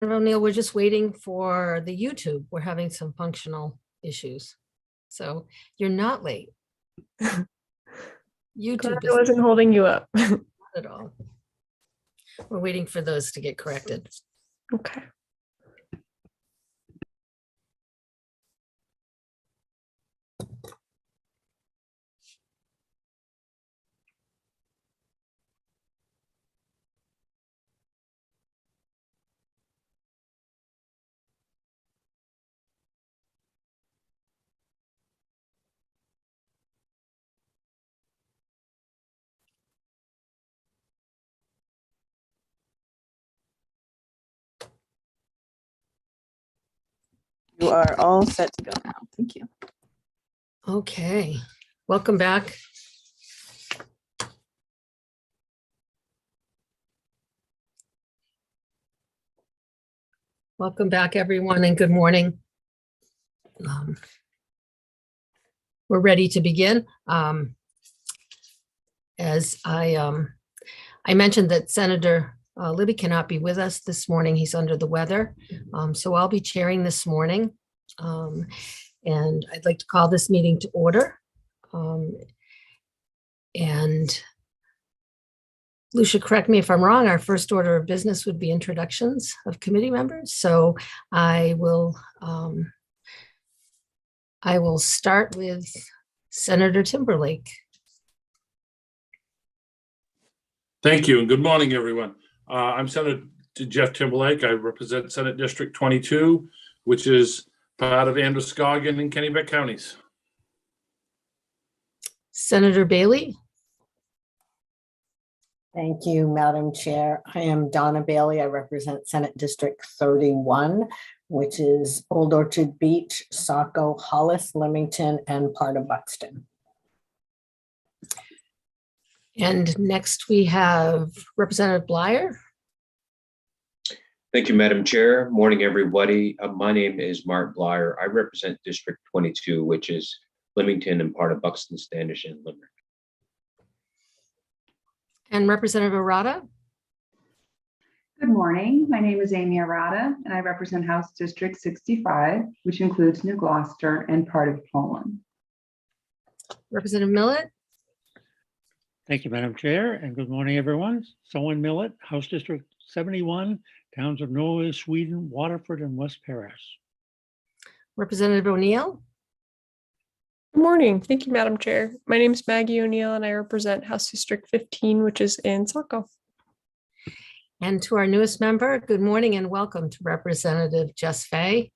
O'Neill, we're just waiting for the YouTube. We're having some functional issues. So you're not late. YouTube Glad I wasn't holding you up. not at all. We're waiting for those to get corrected. Okay. You are all set to go now. Thank you. Okay, welcome back. Welcome back, everyone, and good morning. We're ready to begin. As I mentioned that Senator Libby cannot be with us this morning. He's under the weather. So I'll be chairing this morning. And I'd like to call this meeting to order. And Lucia, correct me if I'm wrong, our first order of business would be introductions of committee members. So I will start with Senator Timberlake. Thank you, and good morning, everyone. I'm Senator Jeff Timberlake. I represent Senate District 22, which is part of Androscoggin and Kennebec counties. Senator Bailey. Thank you, Madam Chair. I am Donna Bailey. I represent Senate District 31, which is Old Orchard Beach, Saco, Hollis, Leamington, and part of Buxton. And next we have Representative Blyer. Thank you, Madam Chair. Morning, everybody. My name is Mark Blyer. I represent District 22, which is Leamington and part of Buxton, Standish, and Limerick. And Representative Arata. Good morning. My name is Amy Arata, and I represent House District 65, which includes New Gloucester and part of Poland. Representative Millett. Thank you, Madam Chair, and good morning, everyone. Someone Millett, House District 71, towns of Norway, Sweden, Waterford, and West Paris. Representative O'Neill. Good morning. Thank you, Madam Chair. My name is Maggie O'Neill, and I represent House District 15, which is in Saco. And to our newest member, good morning and welcome to Representative Jess Fay,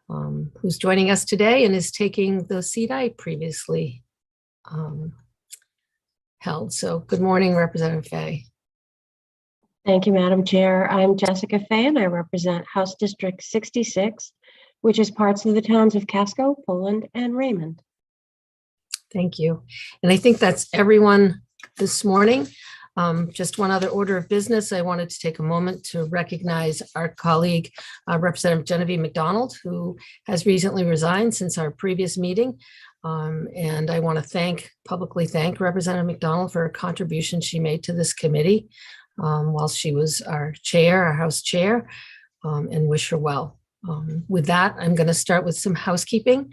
who's joining us today and is taking the seat I previously held. So good morning, Representative Fay. Thank you, Madam Chair. I'm Jessica Fay, and I represent House District 66, which is parts of the towns of Casco, Poland, and Raymond. Thank you. And I think that's everyone this morning. Just one other order of business. I wanted to take a moment to recognize our colleague, Representative Genevieve McDonald, who has recently resigned since our previous meeting. And I want to publicly thank Representative McDonald for her contribution she made to this committee while she was our House chair, and wish her well. With that, I'm going to start with some housekeeping.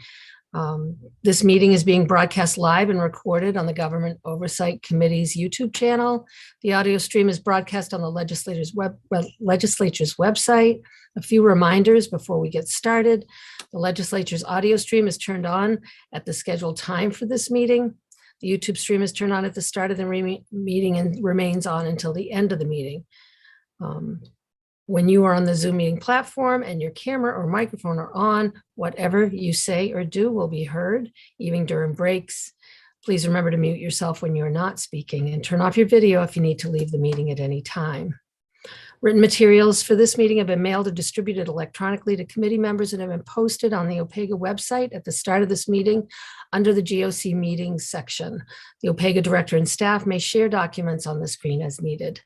This meeting is being broadcast live and recorded on the Government Oversight Committee's YouTube channel. The audio stream is broadcast on the legislature's website. A few reminders before we get started. The legislature's audio stream is turned on at the scheduled time for this meeting. The YouTube stream is turned on at the start of the meeting and remains on until the end of the meeting. When you are on the Zoom meeting platform and your camera or microphone are on, whatever you say or do will be heard, even during breaks. Please remember to mute yourself when you're not speaking and turn off your video if you need to leave the meeting at any time. Written materials for this meeting have been mailed or distributed electronically to committee members and have been posted on the OPEGA website at the start of this meeting under the GOC meetings section. The OPEGA director and staff may share documents on the screen as needed.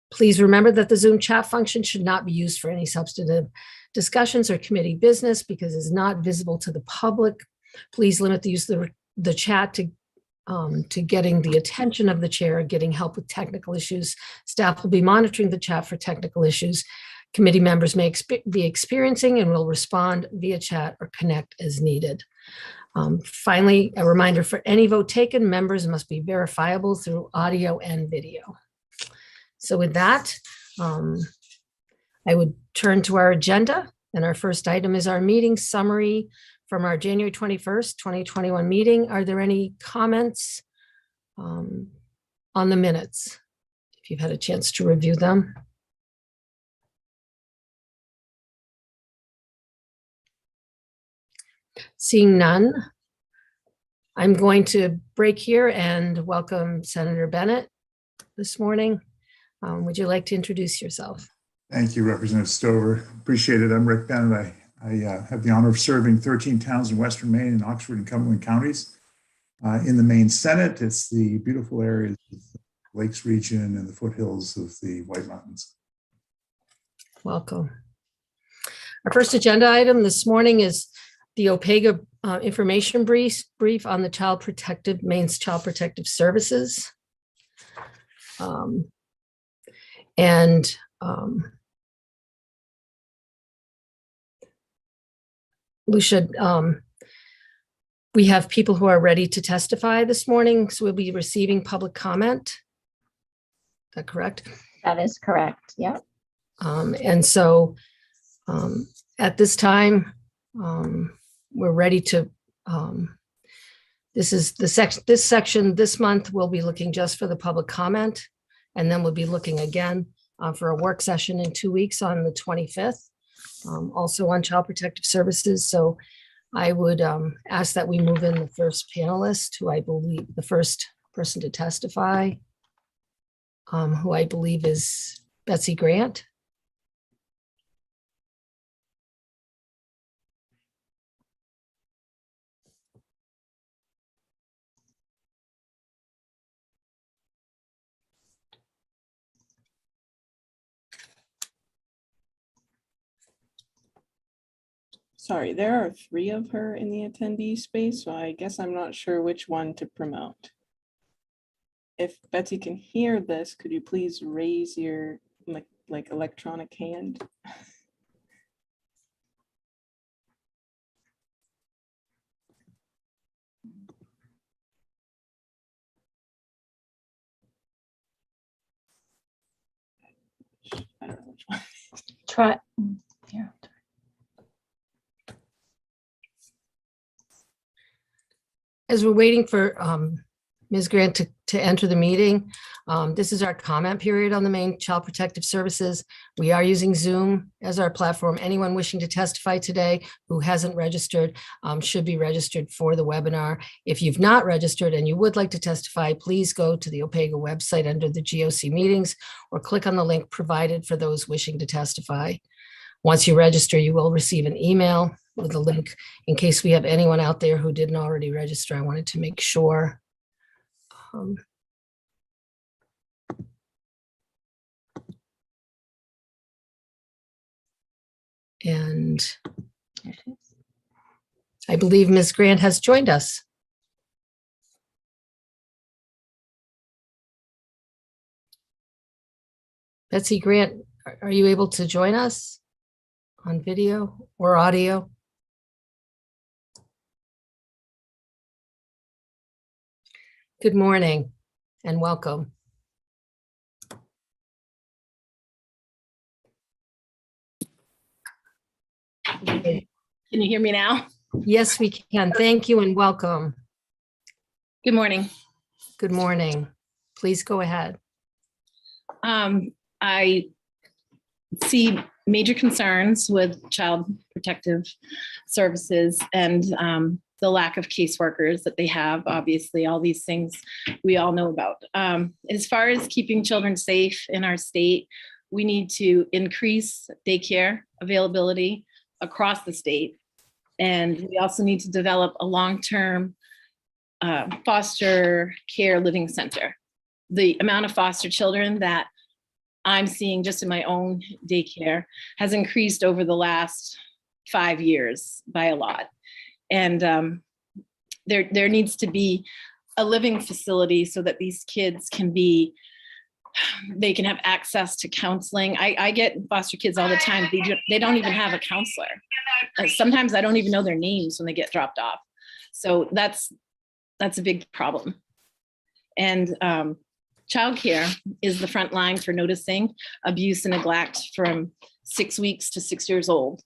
Please remember that the Zoom chat function should not be used for any substantive discussions or committee business because it's not visible to the public. Please limit the use of the chat to to getting the attention of the chair, getting help with technical issues. Staff will be monitoring the chat for technical issues committee members may be experiencing and will respond via chat or connect as needed. Finally, a reminder for any vote taken, members must be verifiable through audio and video. So with that, I would turn to our agenda, and our first item is our meeting summary from our January 21st, 2021 meeting. Are there any comments on the minutes, if you've had a chance to review them? Seeing none, I'm going to break here and welcome Senator Bennett this morning. Would you like to introduce yourself? Thank you, Representative Stover. Appreciate it. I'm Rick Bennett. I have the honor of serving 13 towns in Western Maine and Oxford and Cumberland counties. In the Maine Senate, it's the beautiful areas of the Lakes region and the foothills of the White Mountains. Welcome. Our first agenda item this morning is the OPEGA information brief on the Maine's Child Protective Services. We have people who are ready to testify this morning, so we'll be receiving public comment. Is that correct? That is correct. Yep. And so at this time, we're ready to, this is this section this month, we'll be looking just for the public comment, and then we'll be looking again for a work session in 2 weeks on the 25th, also on Child Protective Services. So I would ask that we move in the first panelist, who I believe, the first person to testify, who I believe is Betsy Grant. Sorry, there are 3 of her in the attendee space, so I guess I'm not sure which one to promote. If Betsy can hear this, could you please raise your like electronic hand? I don't know which one. Try here. As we're waiting for Ms. Grant to enter the meeting, this is our comment period on the Maine Child Protective Services. We are using Zoom as our platform. Anyone wishing to testify today who hasn't registered should be registered for the webinar. If you've not registered and you would like to testify, please go to the OPEGA website under the GOC meetings or click on the link provided for those wishing to testify. Once you register, you will receive an email with a link. In case we have anyone out there who didn't already register, I wanted to make sure. And I believe Ms. Grant has joined us. Betsy Grant, are you able to join us on video or audio? Good morning and welcome. Can you hear me now? Yes, we can. Thank you and welcome. Good morning. Good morning. Please go ahead. I see major concerns with Child Protective Services and the lack of caseworkers that they have. Obviously, all these things we all know about. As far as keeping children safe in our state, we need to increase daycare availability across the state. And we also need to develop a long-term foster care living center. The amount of foster children that I'm seeing just in my own daycare has increased over the last 5 years by a lot. And there needs to be a living facility so that these kids they can have access to counseling. I get foster kids all the time. They don't even have a counselor. Sometimes I don't even know their names when they get dropped off. So that's a big problem. And childcare is the front line for noticing abuse and neglect from 6 weeks to 6 years old.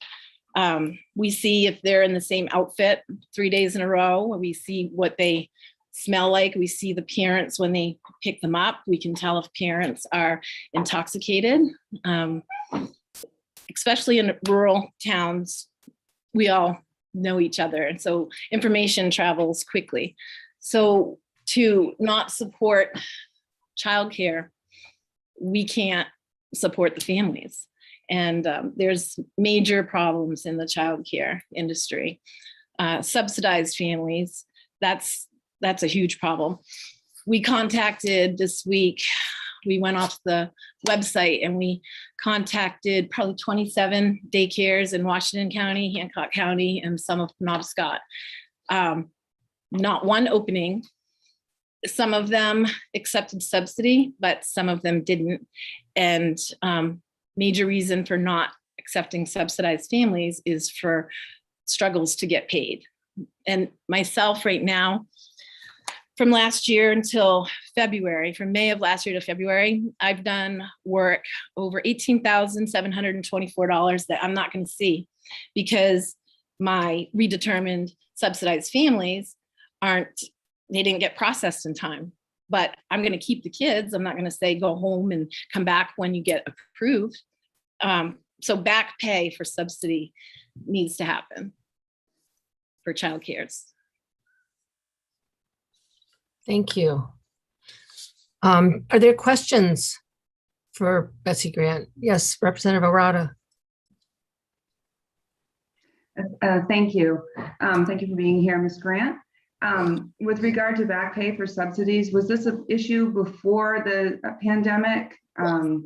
We see if they're in the same outfit 3 days in a row. We see what they smell like. We see the parents when they pick them up. We can tell if parents are intoxicated. Especially in rural towns, we all know each other. And so information travels quickly. So to not support childcare, we can't support the families. And there's major problems in the childcare industry. Subsidized families, that's a huge problem. We contacted this week, we went off the website and we contacted probably 27 daycares in Washington County, Hancock County, and some of Penobscot. Not one opening. Some of them accepted subsidy, but some of them didn't. And major reason for not accepting subsidized families is for struggles to get paid. And myself right now, from last year until February, from May of last year to February, I've done work over $18,724 that I'm not going to see because my redetermined subsidized families they didn't get processed in time. But I'm going to keep the kids. I'm not going to say go home and come back when you get approved. So back pay for subsidy needs to happen for childcares. Thank you. Are there questions for Betsy Grant? Yes, Representative Arata. Thank you. Thank you for being here, Ms. Grant. With regard to back pay for subsidies, was this an issue before the pandemic?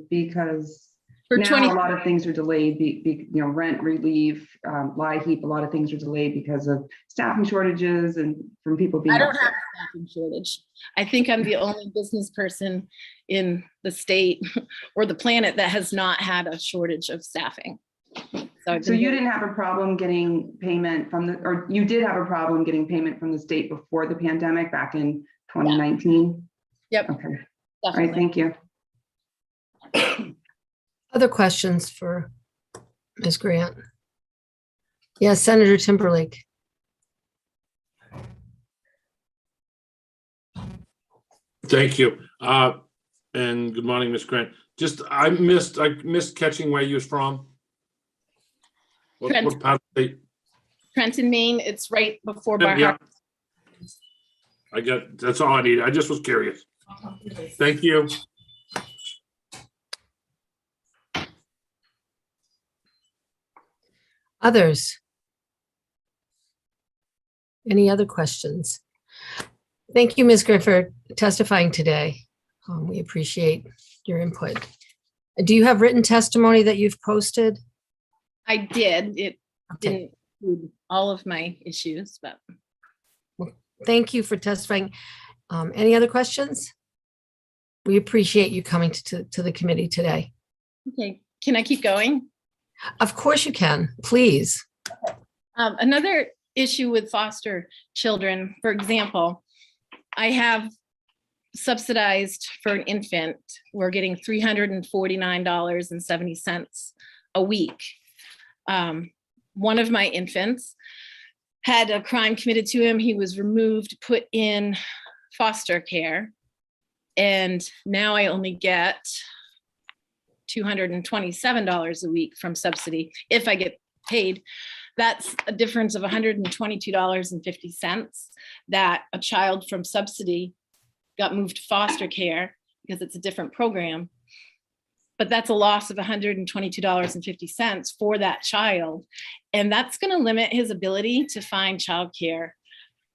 Because For now 20 a lot of things are delayed, rent relief, LIHEAP, a lot of things are delayed because of staffing shortages and from people being I don't upset. have a staffing shortage. I think I'm the only business person in the state or the planet that has not had a shortage of staffing. So you didn't have a problem getting payment or you did have a problem getting payment from the state before the pandemic back in 2019? Yep. Okay. Definitely. All right, thank you. Other questions for Ms. Grant? Yes, Senator Timberlake. Thank you. And good morning, Ms. Grant. I missed catching where you was from. What part of the state? Trenton, Maine, it's right before Bar Yeah. Harbor. That's all I need. I just was curious. Thank you. Others? Any other questions? Thank you, Ms. Grant, for testifying today. We appreciate your input. Do you have written testimony that you've posted? I did. It Okay. didn't include all of my issues, but. Thank you for testifying. Any other questions? We appreciate you coming to the committee today. Okay, can I keep going? Of course you can, please. Another issue with foster children, for example, I have subsidized for an infant, we're getting $349.70 a week. One of my infants had a crime committed to him. He was removed, put in foster care, and now I only get $227 a week from subsidy if I get paid. That's a difference of $122.50 that a child from subsidy got moved to foster care because it's a different program. But that's a loss of $122.50 for that child. And that's going to limit his ability to find childcare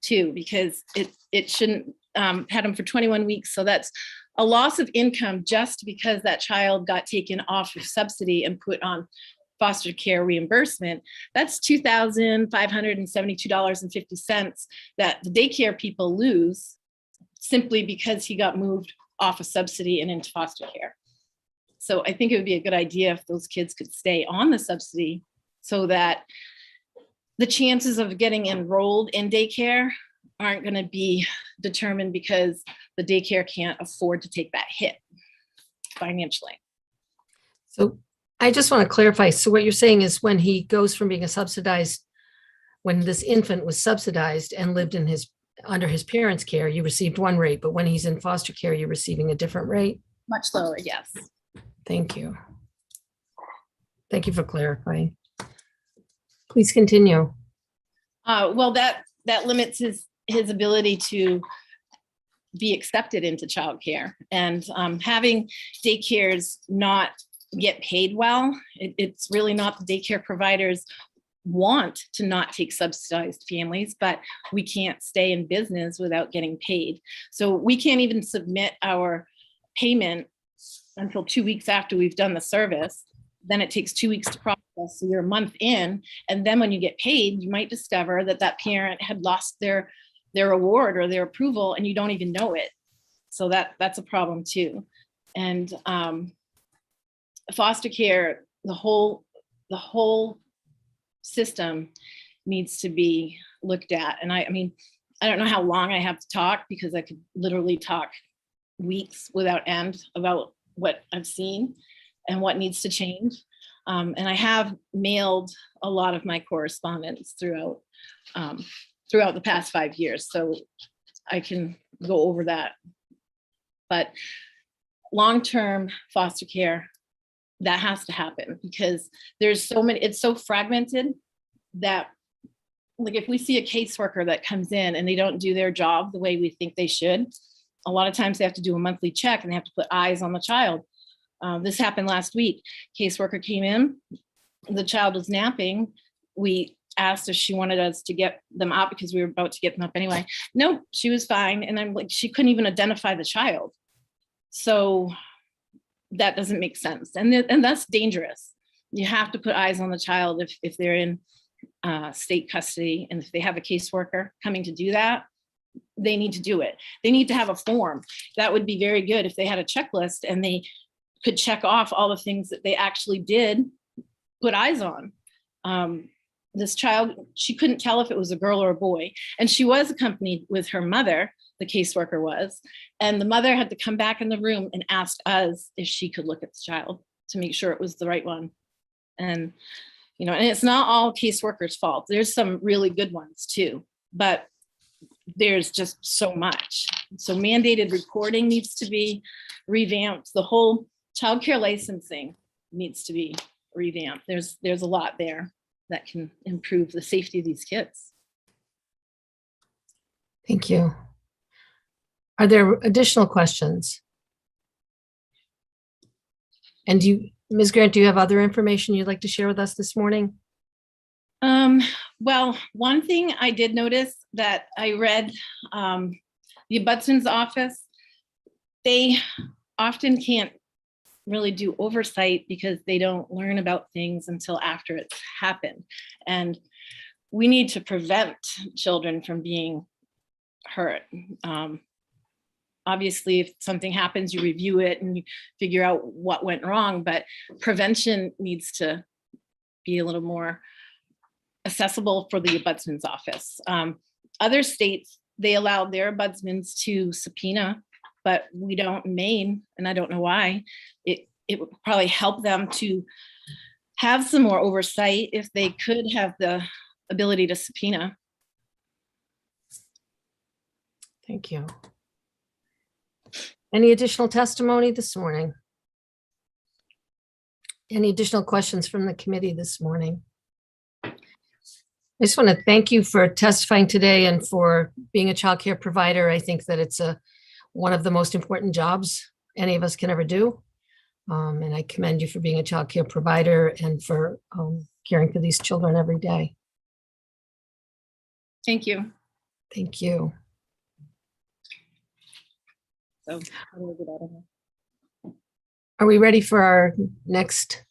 too, because it shouldn't had him for 21 weeks. So that's a loss of income just because that child got taken off of subsidy and put on foster care reimbursement. That's $2,572.50 that the daycare people lose simply because he got moved off a subsidy and into foster care. So I think it would be a good idea if those kids could stay on the subsidy so that the chances of getting enrolled in daycare aren't going to be determined because the daycare can't afford to take that hit financially. So I just want to clarify. So what you're saying is when he goes from being a subsidized, when this infant was subsidized and lived in under his parents' care, you received one rate, but when he's in foster care, you're receiving a different rate? Much lower, yes. Thank you. Thank you for clarifying. Please continue. Well, that limits his ability to be accepted into childcare, and having daycares not get paid well, it's really not the daycare providers want to not take subsidized families, but we can't stay in business without getting paid. So we can't even submit our payment until 2 weeks after we've done the service. Then it takes 2 weeks to process. So you're a month in, and then when you get paid, you might discover that that parent had lost their award or their approval, and you don't even know it. So that's a problem too. And foster care, the whole system needs to be looked at. And I mean, I don't know how long I have to talk, because I could literally talk weeks without end about what I've seen and what needs to change. And I have mailed a lot of my correspondence throughout the past 5 years, so I can go over that. But long-term foster care, that has to happen, because there's so many, it's so fragmented that, like, if we see a caseworker that comes in and they don't do their job the way we think they should, a lot of times they have to do a monthly check and they have to put eyes on the child. This happened last week. Caseworker came in, the child was napping. We asked if she wanted us to get them up because we were about to get them up anyway. No, she was fine. And I'm like, she couldn't even identify the child. So that doesn't make sense. And that's dangerous. You have to put eyes on the child if they're in state custody, and if they have a caseworker coming to do that, they need to do it. They need to have a form. That would be very good if they had a checklist and they could check off all the things that they actually did put eyes on. This child, she couldn't tell if it was a girl or a boy, and she was accompanied with her mother, the caseworker was, and the mother had to come back in the room and ask us if she could look at the child to make sure it was the right one. And and it's not all caseworkers' fault. There's some really good ones too, but there's just so much. So mandated reporting needs to be revamped. The whole childcare licensing needs to be revamped. There's a lot there that can improve the safety of these kids. Thank you. Are there additional questions? And Ms. Grant, do you have other information you'd like to share with us this morning? Well, one thing I did notice that I read, the Ombudsman's office, they often can't really do oversight because they don't learn about things until after it's happened. And we need to prevent children from being hurt. Obviously, if something happens, you review it and you figure out what went wrong, but prevention needs to be a little more accessible for the Ombudsman's office. Other states, they allow their ombudsmans to subpoena, but we don't in Maine, and I don't know why. It would probably help them to have some more oversight if they could have the ability to subpoena. Thank you. Any additional testimony this morning? Any additional questions from the committee this morning? I just want to thank you for testifying today and for being a child care provider. I think that it's one of the most important jobs any of us can ever do. And I commend you for being a child care provider and for caring for these children every day. Thank you. Thank you. So how do we get out of here? Are we ready for our next?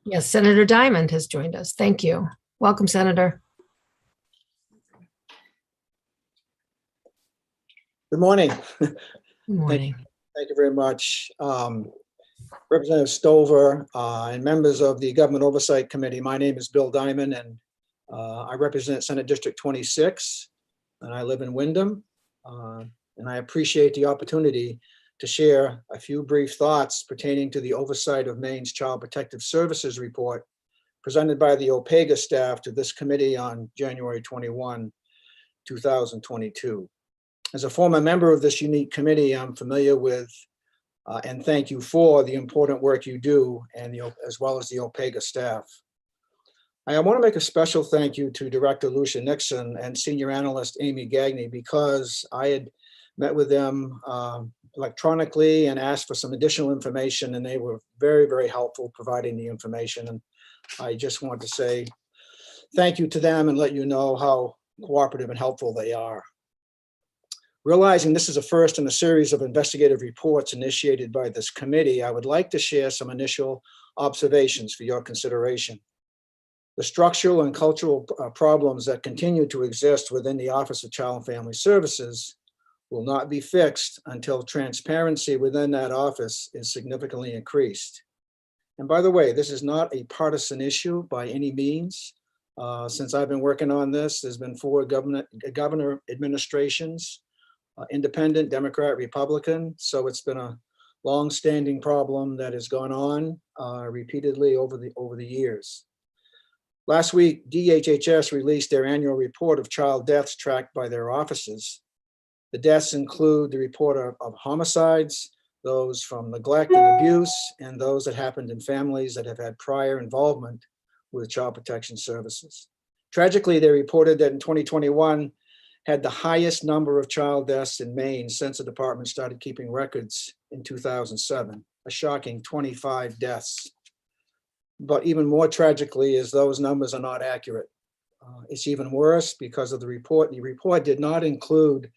Yes, Senator Diamond has joined us. Thank you. Welcome, Senator. Good morning. Good morning. Thank you very much. Representative Stover and members of the Government Oversight Committee. My name is Bill Diamond, and I represent Senate District 26, and I live in Wyndham. And I appreciate the opportunity to share a few brief thoughts pertaining to the oversight of Maine's Child Protective Services report presented by the OPEGA staff to this committee on January 21, 2022. As a former member of this unique committee, I'm familiar with and thank you for the important work you do, and as well as the OPEGA staff. I want to make a special thank you to Director Lucia Nixon and Senior Analyst Amy Gagney, because I had met with them electronically and asked for some additional information, and they were very, very helpful providing the information. And I just want to say thank you to them and let you know how cooperative and helpful they are. Realizing this is a first in a series of investigative reports initiated by this committee, I would like to share some initial observations for your consideration. The structural and cultural problems that continue to exist within the Office of Child and Family Services will not be fixed until transparency within that office is significantly increased. And by the way, this is not a partisan issue by any means. Since I've been working on this, there's been 4 governor administrations, independent, Democrat, Republican. So it's been a long-standing problem that has gone on repeatedly over the years. Last week, DHHS released their annual report of child deaths tracked by their offices. The deaths include the report of homicides, those from neglect and abuse, and those that happened in families that have had prior involvement with child protection services. Tragically, they reported that in 2021, had the highest number of child deaths in Maine since the department started keeping records in 2007, a shocking 25 deaths. But even more tragically is those numbers are not accurate. It's even worse because of the report. The report did not include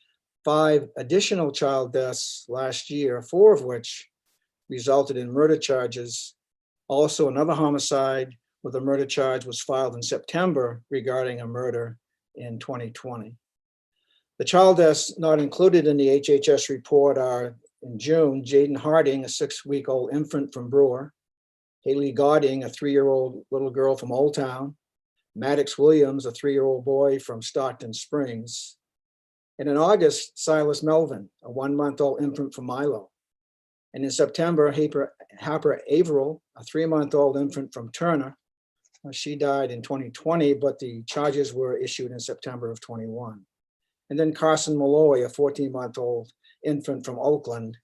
5 additional child deaths last year, 4 of which resulted in murder charges. Also, another homicide with a murder charge was filed in September regarding a murder in 2020. The child deaths not included in the HHS report are, in June, Jaden Harding, a 6-week-old infant from Brewer, Haley Godding, a 3-year-old little girl from Old Town, Maddox Williams, a 3-year-old boy from Stockton Springs, and in August, Silas Melvin, a 1-month-old infant from Milo. And in September, Harper Averill, a 3-month-old infant from Turner. She died in 2020, but the charges were issued in September of 21. And then Carson Malloy, a 14-month-old infant from Oakland.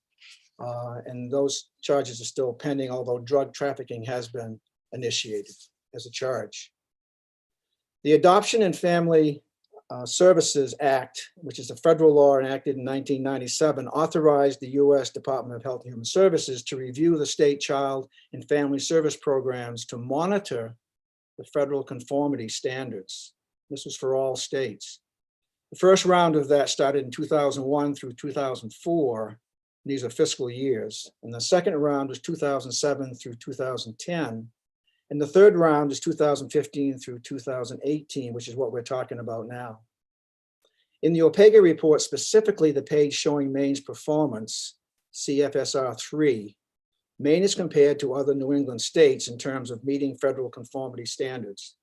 And those charges are still pending, although drug trafficking has been initiated as a charge. The Adoption and Family Services Act, which is a federal law enacted in 1997, authorized the U.S. Department of Health and Human Services to review the state child and family service programs to monitor the federal conformity standards. This was for all states. The first round of that started in 2001 through 2004. These are fiscal years. And the second round was 2007 through 2010. And the third round is 2015 through 2018, which is what we're talking about now. In the OPEGA report, specifically the page showing Maine's performance, CFSR 3, Maine is compared to other New England states in terms of meeting federal conformity standards.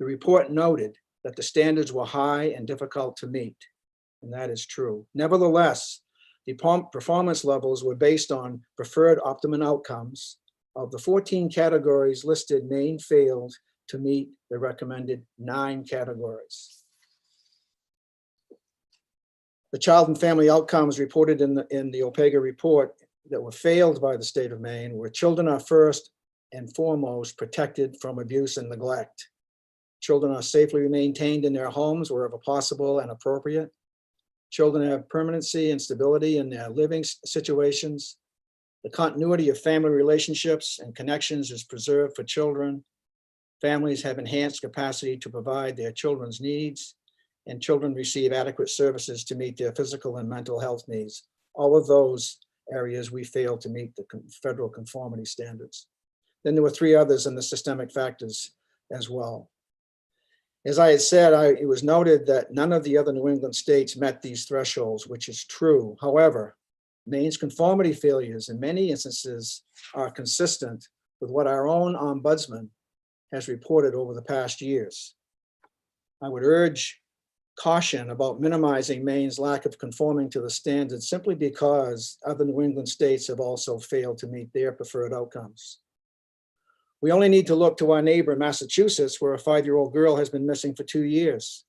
The report noted that the standards were high and difficult to meet, and that is true. Nevertheless, the performance levels were based on preferred optimum outcomes. Of the 14 categories listed, Maine failed to meet the recommended 9 categories. The child and family outcomes reported in the OPEGA report that were failed by the state of Maine were: children are first and foremost protected from abuse and neglect. Children are safely maintained in their homes wherever possible and appropriate. Children have permanency and stability in their living situations. The continuity of family relationships and connections is preserved for children. Families have enhanced capacity to provide their children's needs, and children receive adequate services to meet their physical and mental health needs. All of those areas we failed to meet the federal conformity standards. Then there were 3 others in the systemic factors as well. As I had said, it was noted that none of the other New England states met these thresholds, which is true. However, Maine's conformity failures in many instances are consistent with what our own ombudsman has reported over the past years. I would urge caution about minimizing Maine's lack of conforming to the standards simply because other New England states have also failed to meet their preferred outcomes. We only need to look to our neighbor, Massachusetts, where a 5-year-old girl has been missing for 2 years.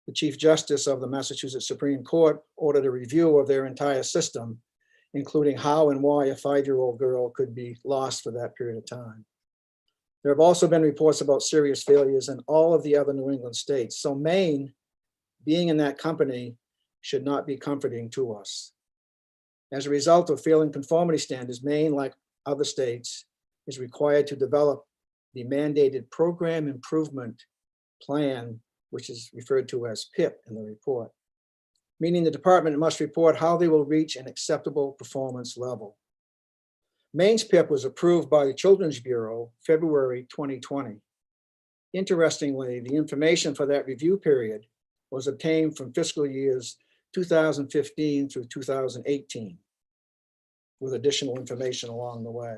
The Chief Justice of the Massachusetts Supreme Court ordered a review of their entire system, including how and why a 5-year-old girl could be lost for that period of time. There have also been reports about serious failures in all of the other New England states. So Maine, being in that company, should not be comforting to us. As a result of failing conformity standards, Maine, like other states, is required to develop the mandated program improvement plan, which is referred to as PIP in the report, meaning the department must report how they will reach an acceptable performance level. Maine's PIP was approved by the Children's Bureau February 2020. Interestingly, the information for that review period was obtained from fiscal years 2015 through 2018, with additional information along the way,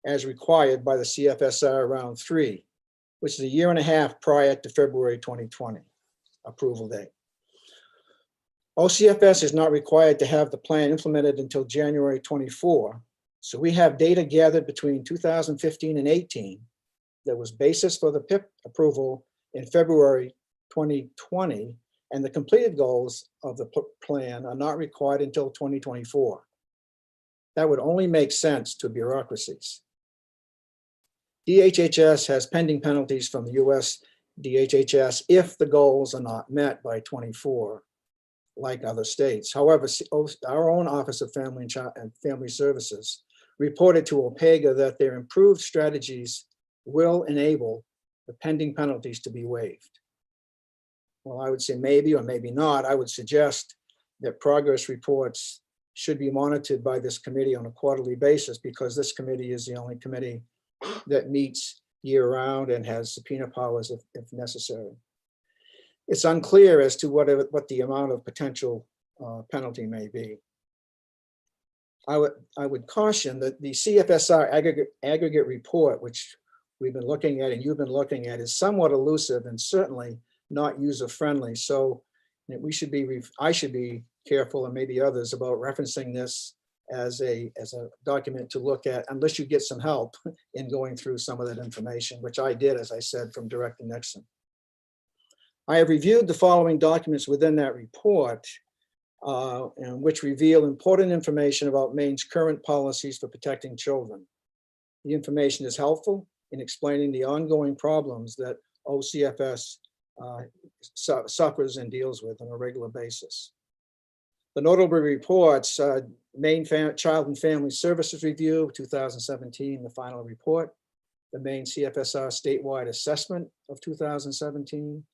as required by the CFSR Round 3, which is a year and a half prior to February 2020 approval date. OCFS is not required to have the plan implemented until January 24. So we have data gathered between 2015 and 18 that was basis for the PIP approval in February 2020, and the completed goals of the plan are not required until 2024. That would only make sense to bureaucracies. DHHS has pending penalties from the US DHHS if the goals are not met by 24, like other states. However, our own Office of Family and Family Services reported to OPEGA that their improved strategies will enable the pending penalties to be waived. Well, I would say maybe or maybe not. I would suggest that progress reports should be monitored by this committee on a quarterly basis, because this committee is the only committee that meets year-round and has subpoena powers if necessary. It's unclear as to what the amount of potential penalty may be. I would caution that the CFSR aggregate report, which we've been looking at and you've been looking at, is somewhat elusive and certainly not user-friendly. So I should be careful, and maybe others, about referencing this as a document to look at, unless you get some help in going through some of that information, which I did, as I said, from Director Nixon. I have reviewed the following documents within that report, and which reveal important information about Maine's current policies for protecting children. The information is helpful in explaining the ongoing problems that OCFS suffers and deals with on a regular basis. The notable reports, Maine Child and Family Services Review 2017, the final report, the Maine CFSR statewide assessment of 2017,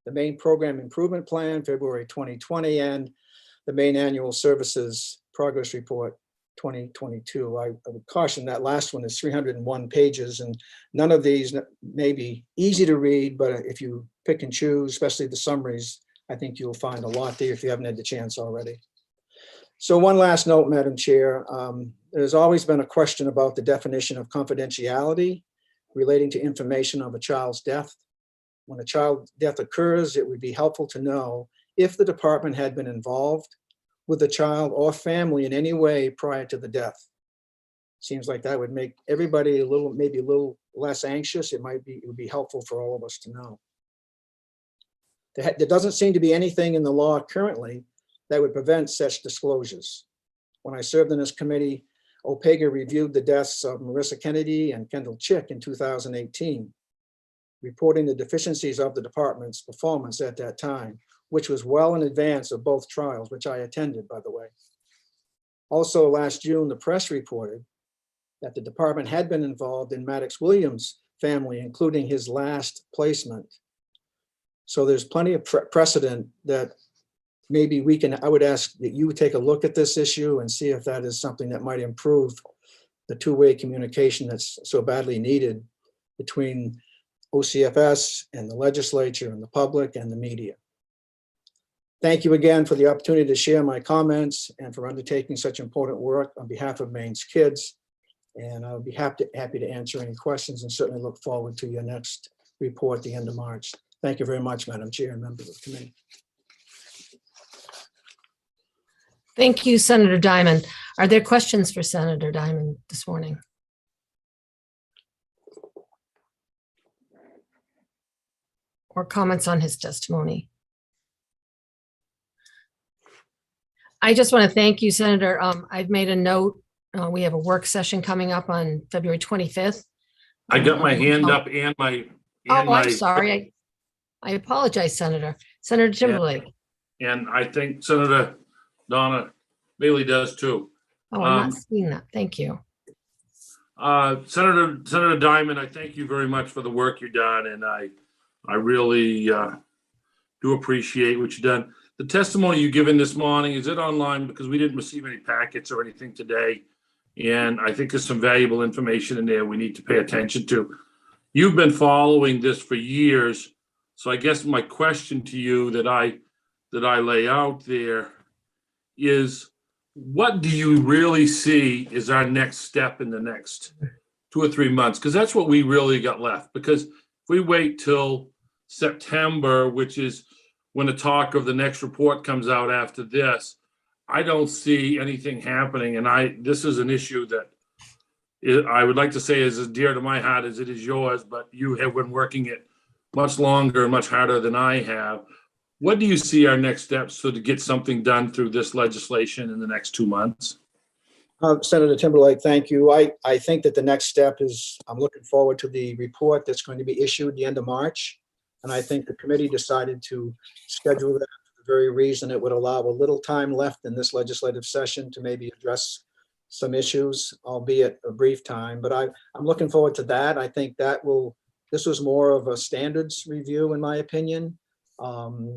the Maine Program Improvement Plan, February 2020, and the Maine Annual Services Progress Report 2022. I would caution that last one is 301 pages, and none of these may be easy to read, but if you pick and choose, especially the summaries, I think you'll find a lot there if you haven't had the chance already. So one last note, Madam Chair, there's always been a question about the definition of confidentiality relating to information of a child's death. When a child death occurs, it would be helpful to know if the department had been involved with the child or family in any way prior to the death. Seems like that would make everybody maybe a little less anxious. It would be helpful for all of us to know. There doesn't seem to be anything in the law currently that would prevent such disclosures. When I served in this committee, OPEGA reviewed the deaths of Marissa Kennedy and Kendall Chick in 2018, reporting the deficiencies of the department's performance at that time, which was well in advance of both trials, which I attended, by the way. Also, last June, the press reported that the department had been involved in Maddox Williams' family, including his last placement. So there's plenty of precedent that maybe I would ask that you take a look at this issue and see if that is something that might improve the two-way communication that's so badly needed between OCFS and the legislature and the public and the media. Thank you again for the opportunity to share my comments and for undertaking such important work on behalf of Maine's kids. And I'll be happy to answer any questions and certainly look forward to your next report at the end of March. Thank you very much, Madam Chair and members of the committee. Thank you, Senator Diamond. Are there questions for Senator Diamond this morning? Or comments on his testimony? I just want to thank you, Senator. I've made a note. We have a work session coming up on February 25th. I got my hand up and my. Oh, I'm sorry. I apologize, Senator. Senator Timberlake. And I think Senator Donna Bailey does too. Oh, I'm not seeing that. Thank you. Senator Diamond, I thank you very much for the work you've done, and I really do appreciate what you've done. The testimony you given this morning, is it online? Because we didn't receive any packets or anything today. And I think there's some valuable information in there we need to pay attention to. You've been following this for years. So I guess my question to you that I lay out there is, what do you really see is our next step in the next 2 or 3 months? Because that's what we really got left. Because if we wait till September, which is when the talk of the next report comes out after this, I don't see anything happening. And this is an issue that I would like to say is as dear to my heart as it is yours, but you have been working it much longer and much harder than I have. What do you see our next steps to get something done through this legislation in the next 2 months? Senator Timberlake, thank you. I think that the next step is, I'm looking forward to the report that's going to be issued at the end of March. And I think the committee decided to schedule that for the very reason it would allow a little time left in this legislative session to maybe address some issues, albeit a brief time. But I'm looking forward to that. I think this was more of a standards review, in my opinion,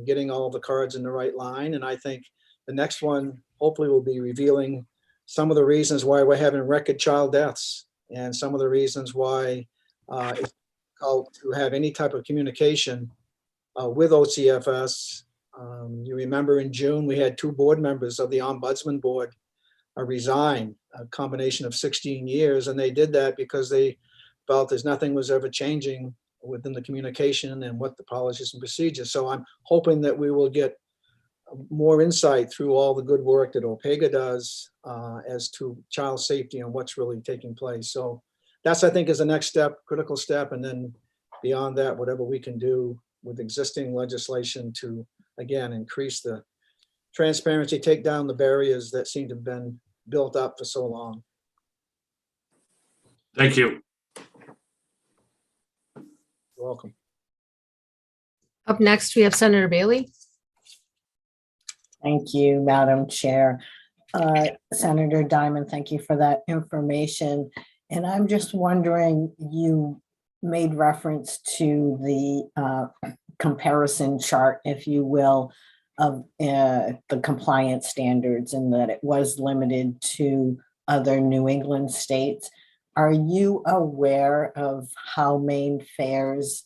getting all the cards in the right line. And I think the next one hopefully will be revealing some of the reasons why we're having record child deaths and some of the reasons why it's difficult to have any type of communication with OCFS. You remember in June, we had 2 board members of the Ombudsman Board resign, a combination of 16 years. And they did that because they felt as nothing was ever changing within the communication and what the policies and procedures. So I'm hoping that we will get more insight through all the good work that OPEGA does as to child safety and what's really taking place. So that's, I think, is the next step, critical step. And then beyond that, whatever we can do with existing legislation to, again, increase the transparency, take down the barriers that seem to have been built up for so long. Thank you. You're welcome. Up next, we have Senator Bailey. Thank you, Madam Chair. Senator Diamond, thank you for that information. And I'm just wondering, you made reference to the comparison chart, if you will, of the compliance standards and that it was limited to other New England states. Are you aware of how Maine fares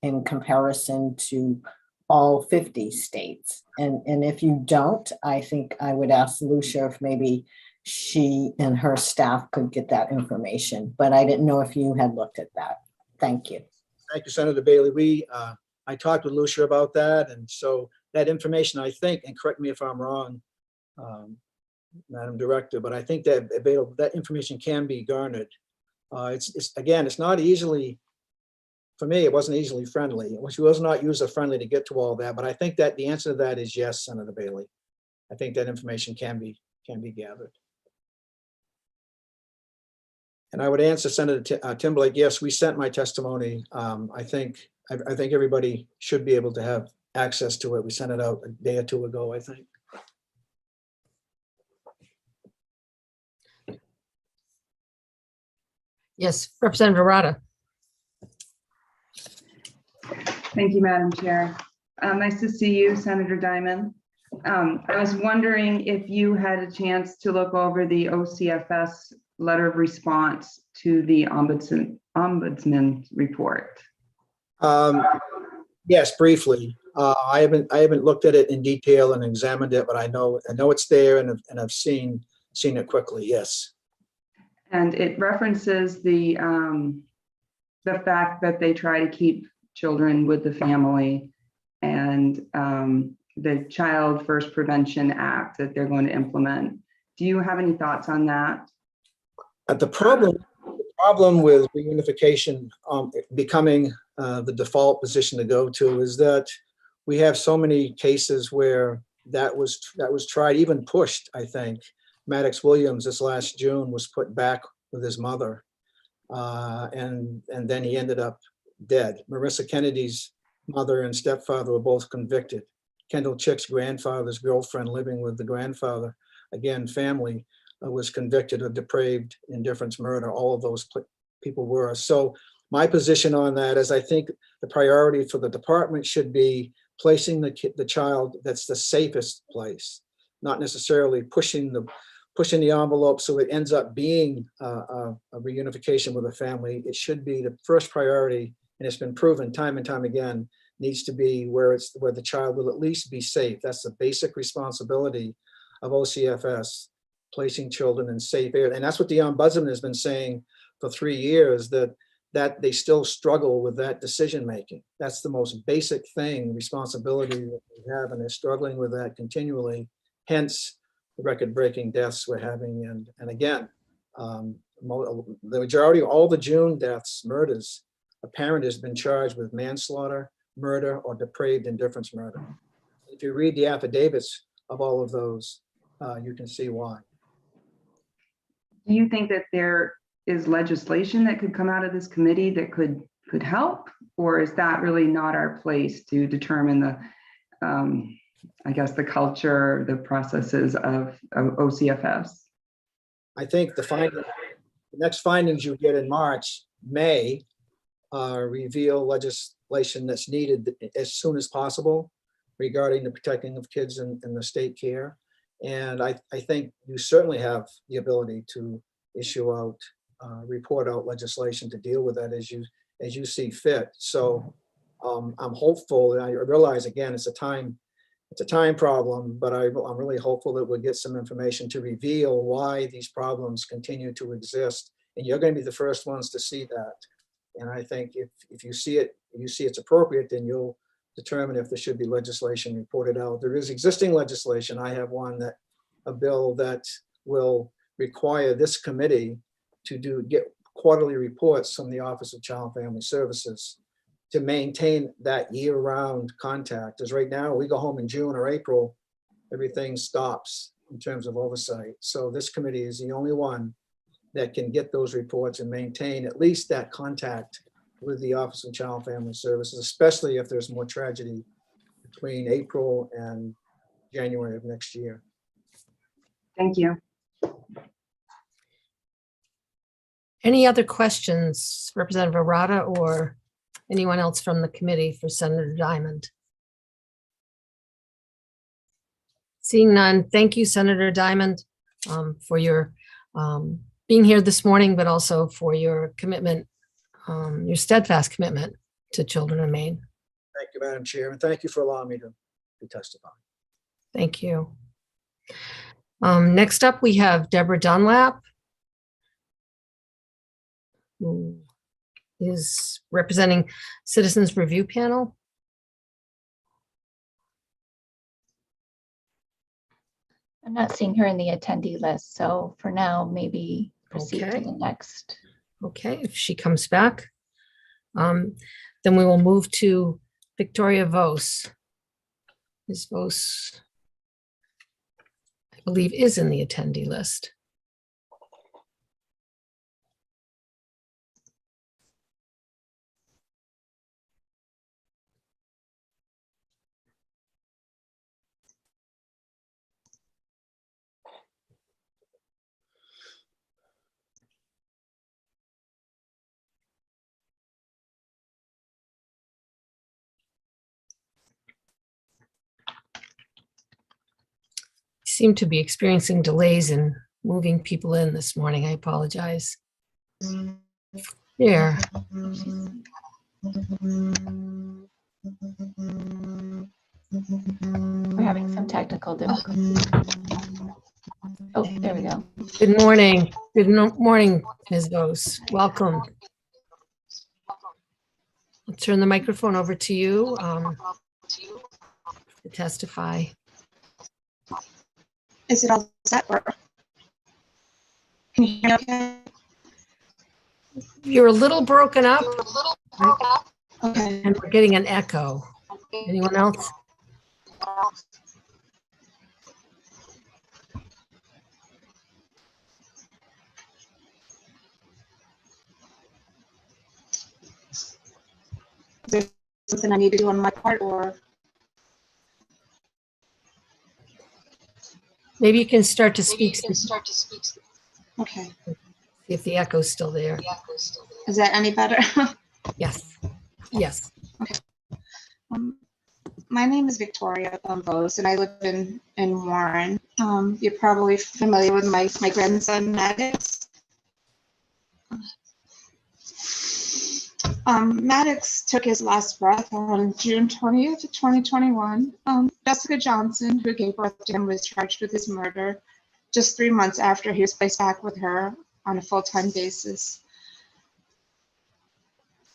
in comparison to all 50 states? And if you don't, I think I would ask Lucia if maybe she and her staff could get that information, but I didn't know if you had looked at that. Thank you. Thank you, Senator Bailey. I talked with Lucia about that. And so that information, I think, and correct me if I'm wrong, Madam Director, but I think that available, that information can be garnered. It's not easily, for me, it wasn't easily friendly. It was not user friendly to get to all that, but I think that the answer to that is yes, Senator Bailey. I think that information can be gathered. And I would answer Senator Timberlake, yes, we sent my testimony. I think everybody should be able to have access to it. We sent it out a day or 2 ago, I think. Yes, Representative Arata. Thank you, Madam Chair. Nice to see you, Senator Diamond. I was wondering if you had a chance to look over the OCFS letter of response to the Ombudsman report. Yes, briefly. I haven't looked at it in detail and examined it, but I know it's there and I've seen it quickly. Yes. And it references the fact that they try to keep children with the family and the Child First Prevention Act that they're going to implement. Do you have any thoughts on that? The problem with reunification becoming the default position to go to is that we have so many cases where that was tried, even pushed. I think Maddox Williams this last June was put back with his mother, and then he ended up dead. Marissa Kennedy's mother and stepfather were both convicted. Kendall Chick's grandfather's girlfriend living with the grandfather, again, family, was convicted of depraved indifference murder. All of those people were. So my position on that is I think the priority for the department should be placing the child that's the safest place, not necessarily pushing the envelope so it ends up being a reunification with a family. It should be the first priority, and it's been proven time and time again, needs to be where the child will at least be safe. That's the basic responsibility of OCFS, placing children in safe areas. And that's what the ombudsman has been saying for 3 years, that they still struggle with that decision making. That's the most basic responsibility that we have, and they're struggling with that continually. Hence the record-breaking deaths we're having. And again, the majority of all the June deaths, murders, a parent has been charged with manslaughter, murder, or depraved indifference murder. If you read the affidavits of all of those, you can see why. Do you think that there is legislation that could come out of this committee that could help, or is that really not our place to determine the, I guess, the culture, the processes of OCFS? I think the next findings you get in March may reveal legislation that's needed as soon as possible regarding the protecting of kids in the state care. And I think you certainly have the ability to issue out, report out legislation to deal with that as you see fit. So I'm hopeful, and I realize again, it's a time problem, but I'm really hopeful that we'll get some information to reveal why these problems continue to exist. And you're going to be the first ones to see that. And I think if you see it's appropriate, then you'll determine if there should be legislation reported out. There is existing legislation. I have a bill that will require this committee to get quarterly reports from the Office of Child and Family Services to maintain that year-round contact. As right now, we go home in June or April, everything stops in terms of oversight. So this committee is the only one that can get those reports and maintain at least that contact with the Office of Child and Family Services, especially if there's more tragedy between April and January of next year. Thank you. Any other questions, Representative Arata or anyone else from the committee for Senator Diamond? Seeing none, thank you, Senator Diamond, for your being here this morning, but also for your commitment, your steadfast commitment to children in Maine. Thank you, Madam Chair, and thank you for allowing me to testify. Thank you. Next up, we have Deborah Dunlap, who is representing Citizens Review Panel. I'm not seeing her in the attendee list, so for now, maybe proceed Okay. to the next. Okay, if she comes back, then we will move to Victoria Vos. Ms. Vos, I believe, is in the attendee list. Seem to be experiencing delays in moving people in this morning. I apologize. Here. technical difficulties. Oh, there we go. Good morning. Morning, Ms. Vos. Welcome. I'll turn the microphone over to you to testify. Is it all set? Or can you hear me okay? You're a little broken up. Okay. And we're getting an echo. Anyone else? Is there something I need to do on my part, or? Maybe you can start to speak. Okay. See if the echo's still there. Is that any better? Yes. Yes. Okay. My name is Victoria Bose, and I live in Warren. You're probably familiar with my grandson, Maddox. Maddox took his last breath on June 20th, 2021. Jessica Johnson, who gave birth to him, was charged with his murder just 3 months after he was placed back with her on a full-time basis.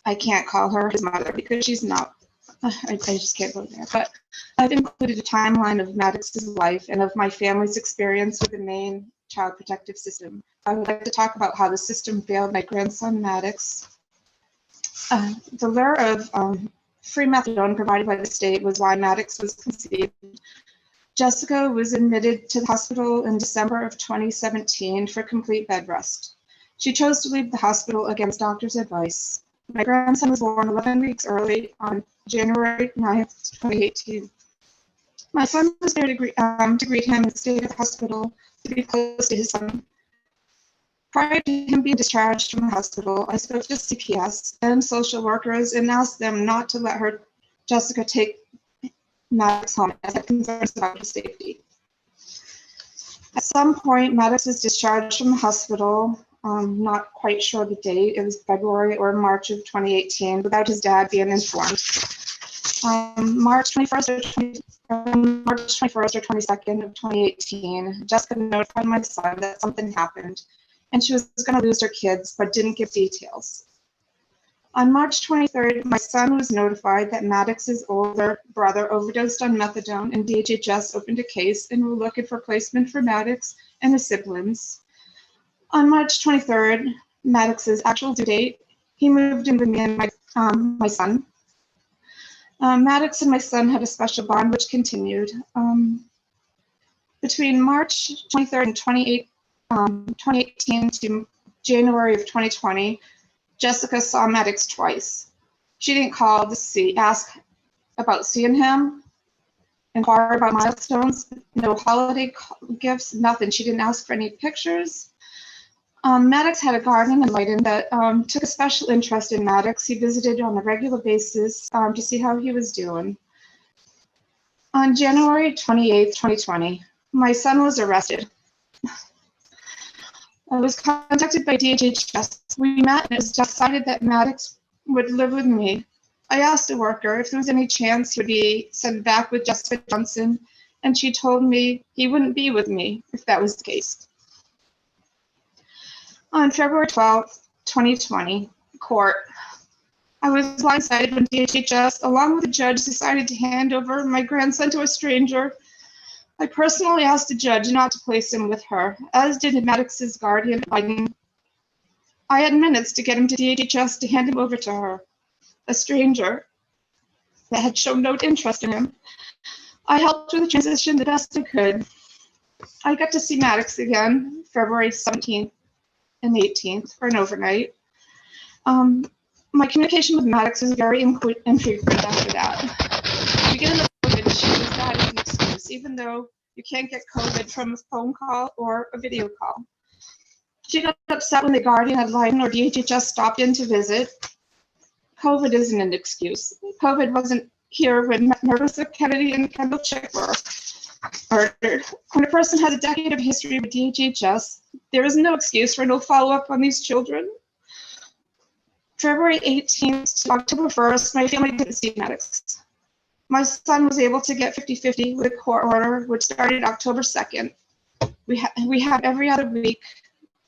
I can't call her his mother because she's not. I just can't go there. But I've included a timeline of Maddox's life and of my family's experience with the Maine Child Protective System. I would like to talk about how the system failed my grandson, Maddox. The lure of free methadone provided by the state was why Maddox was conceived. Jessica was admitted to the hospital in December of 2017 for complete bed rest. She chose to leave the hospital against doctor's advice. My grandson was born 11 weeks early on January 9th, 2018. My son was there to greet him and stayed at the hospital to be close to his son. Prior to him being discharged from the hospital, I spoke to CPS and social workers and asked them not to let Jessica take Maddox home as I had concerns about his safety. At some point, Maddox was discharged from the hospital. Not quite sure the date. It was February or March of 2018, without his dad being informed. March 21st or 22nd of 2018, Jessica notified my son that something happened, and she was going to lose her kids, but didn't give details. On March 23rd, my son was notified that Maddox's older brother overdosed on methadone, and DHHS opened a case and were looking for placement for Maddox and his siblings. On March 23rd, Maddox's actual due date, he moved in with me and my son. Maddox and my son had a special bond which continued. Between March 23rd and 2018 to January of 2020, Jessica saw Maddox twice. She didn't call to ask about seeing him, inquire about milestones, no holiday gifts, nothing. She didn't ask for any pictures. Maddox had a guardian and lighten that took a special interest in Maddox. He visited on a regular basis to see how he was doing. On January 28th, 2020, my son was arrested. I was contacted by DHHS. We met and it was decided that Maddox would live with me. I asked a worker if there was any chance he would be sent back with Jessica Johnson, and she told me he wouldn't be with me if that was the case. On February 12th, 2020, court. I was blindsided when DHHS, along with the judge, decided to hand over my grandson to a stranger. I personally asked the judge not to place him with her, as did Maddox's guardian. I had minutes to get him to DHHS to hand him over to her, a stranger that had shown no interest in him. I helped with the transition the best I could. I got to see Maddox again, February 17th and 18th for an overnight. My communication with Maddox was very infrequent after that. Beginning of COVID, she used that as an excuse, even though you can't get COVID from a phone call or a video call. She got upset when the guardian ad litem or DHHS stopped in to visit. COVID isn't an excuse. COVID wasn't here when Marissa Kennedy and Kendall Chick were murdered. When a person has a decade of history with DHHS, there is no excuse for no follow-up on these children. February 18th to October 1st, my family didn't see Maddox. My son was able to get 50-50 with a court order, which started October 2nd. We had every other week,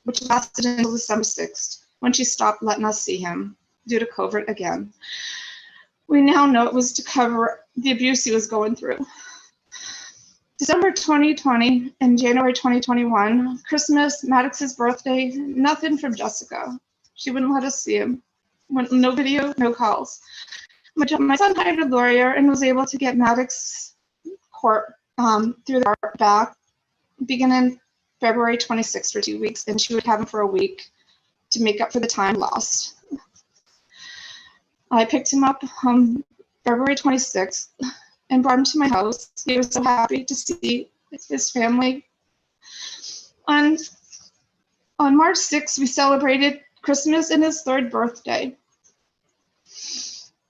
which lasted until December 6th, when she stopped letting us see him due to COVID again. We now know it was to cover the abuse he was going through. December 2020 and January 2021, Christmas, Maddox's birthday, nothing from Jessica. She wouldn't let us see him. No video, no calls. My son hired a lawyer and was able to get Maddox court through the back beginning February 26th for 2 weeks, and she would have him for a week to make up for the time lost. I picked him up on February 26th and brought him to my house. He was so happy to see his family. On March 6th, we celebrated Christmas and his 3rd birthday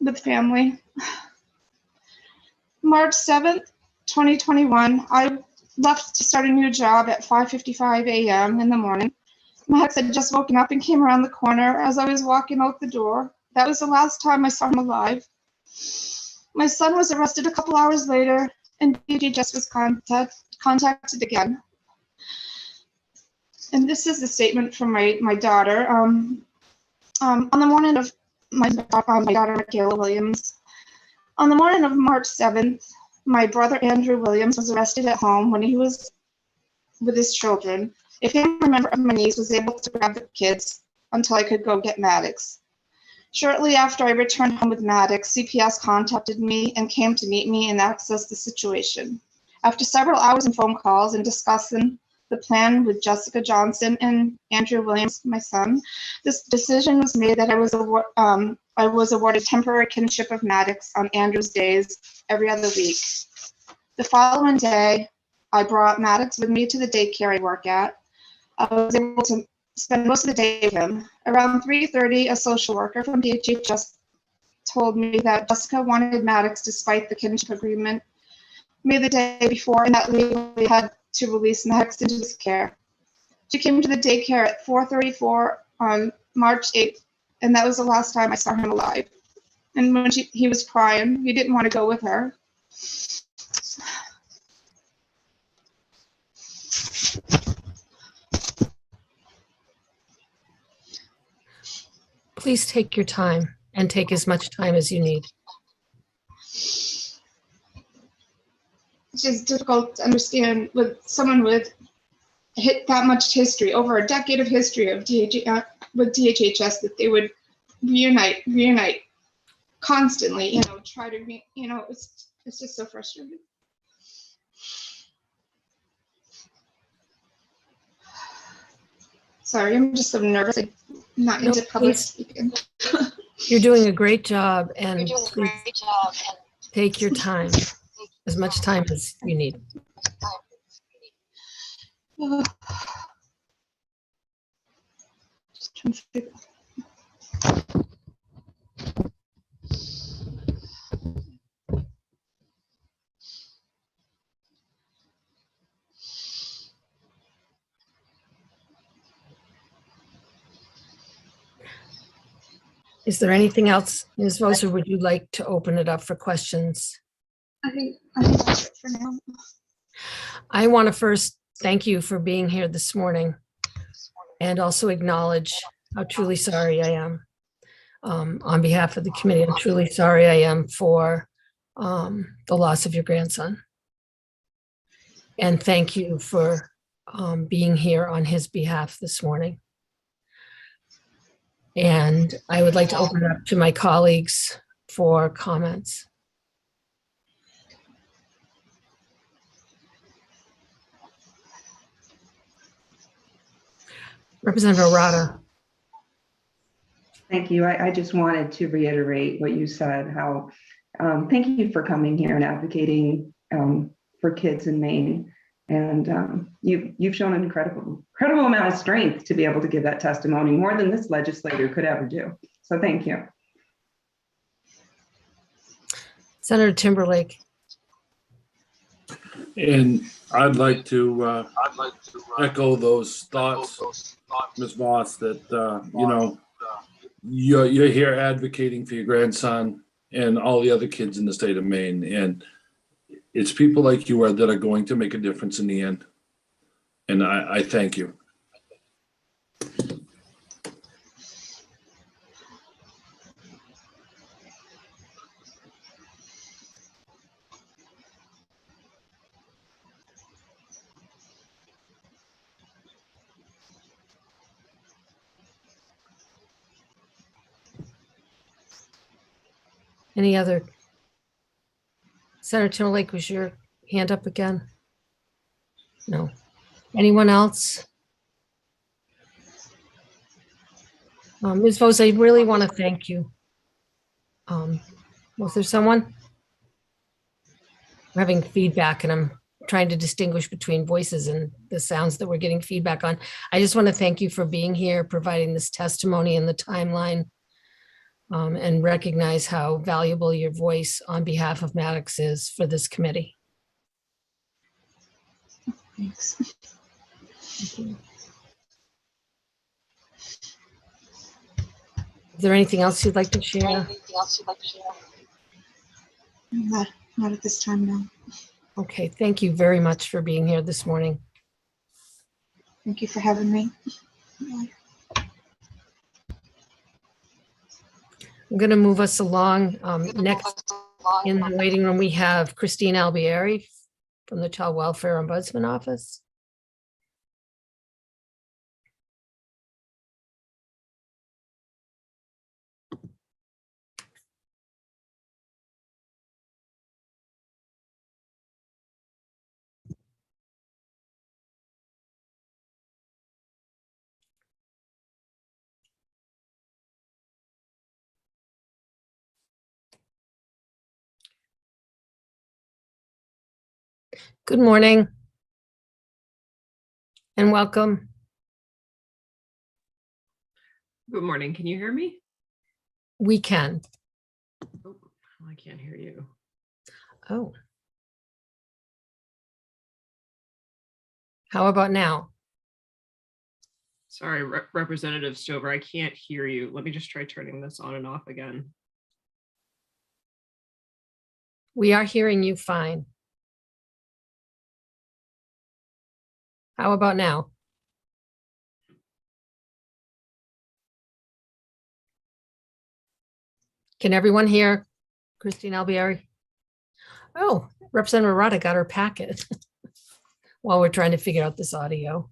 with family. March 7th, 2021, I left to start a new job at 5:55 a.m. in the morning. Max had just woken up and came around the corner as I was walking out the door. That was the last time I saw him alive. My son was arrested a couple hours later, and DHS was contacted again. And this is the statement from my daughter. On the morning of my daughter, Michaela Williams, on the morning of March 7th, my brother Andrew Williams was arrested at home when he was with his children. A family member of my niece was able to grab the kids until I could go get Maddox. Shortly after I returned home with Maddox, CPS contacted me and came to meet me and access the situation. After several hours and phone calls and discussing the plan with Jessica Johnson and Andrew Williams, my son, this decision was made that I was awarded temporary kinship of Maddox on Andrew's days every other week. The following day, I brought Maddox with me to the daycare I work at. I was able to spend most of the day with him. Around 3:30, a social worker from DHS told me that Jessica wanted Maddox despite the kinship agreement made the day before, and that legally had to release Maddox into his care. She came to the daycare at 4:34 on March 8th, and that was the last time I saw him alive. And when he was crying, he didn't want to go with her. Please take your time and take as much time as you need. It's just difficult to understand with someone with that much history, over a decade of history of with DHHS, that they would reunite constantly, try to, it's just so frustrating. Sorry, I'm just so nervous. I'm not into public speaking. You're doing a great job, and please take your time, as much time as you need. Just trying to figure. Is there anything else, Ms. Vos, or would you like to open it up for questions? I think that's it for now. I want to first thank you for being here this morning and also acknowledge how truly sorry I am. On behalf of the committee, I'm truly sorry I am for the loss of your grandson. And thank you for being here on his behalf this morning. And I would like to open it up to my colleagues for comments. Representative Arata. Thank you. I just wanted to reiterate what you said, how thank you for coming here and advocating for kids in Maine. And you've shown an incredible amount of strength to be able to give that testimony, more than this legislator could ever do. So thank you. Senator Timberlake. And I'd like to echo those thoughts, Ms. Voss, that you're here advocating for your grandson, and all the other kids in the state of Maine. And it's people like you that are going to make a difference in the end. And I thank you. Any other? Senator Timberlake, was your hand up again? No. Anyone else? Ms. Vos, I really want to thank you. Was there someone? I'm having feedback and I'm trying to distinguish between voices and the sounds that we're getting feedback on. I just want to thank you for being here, providing this testimony and the timeline, and recognize how valuable your voice on behalf of Maddox is for this committee. Thanks. Thank you. Is there anything else you'd like to share? Not at this time, no. Okay, thank you very much for being here this morning. Thank you for having me. I'm going to move us along. Next in the waiting room, we have Christine Albieri from the Child Welfare Ombudsman Office. Good morning and welcome. Good morning. Can you hear me? We can. Oh, I can't hear you. Oh. How about now? Sorry, Representative Stover, I can't hear you. Let me just try turning this on and off again. We are hearing you fine. How about now? Can everyone hear Christine Albieri? Oh, Representative Rada got her packet while we're trying to figure out this audio.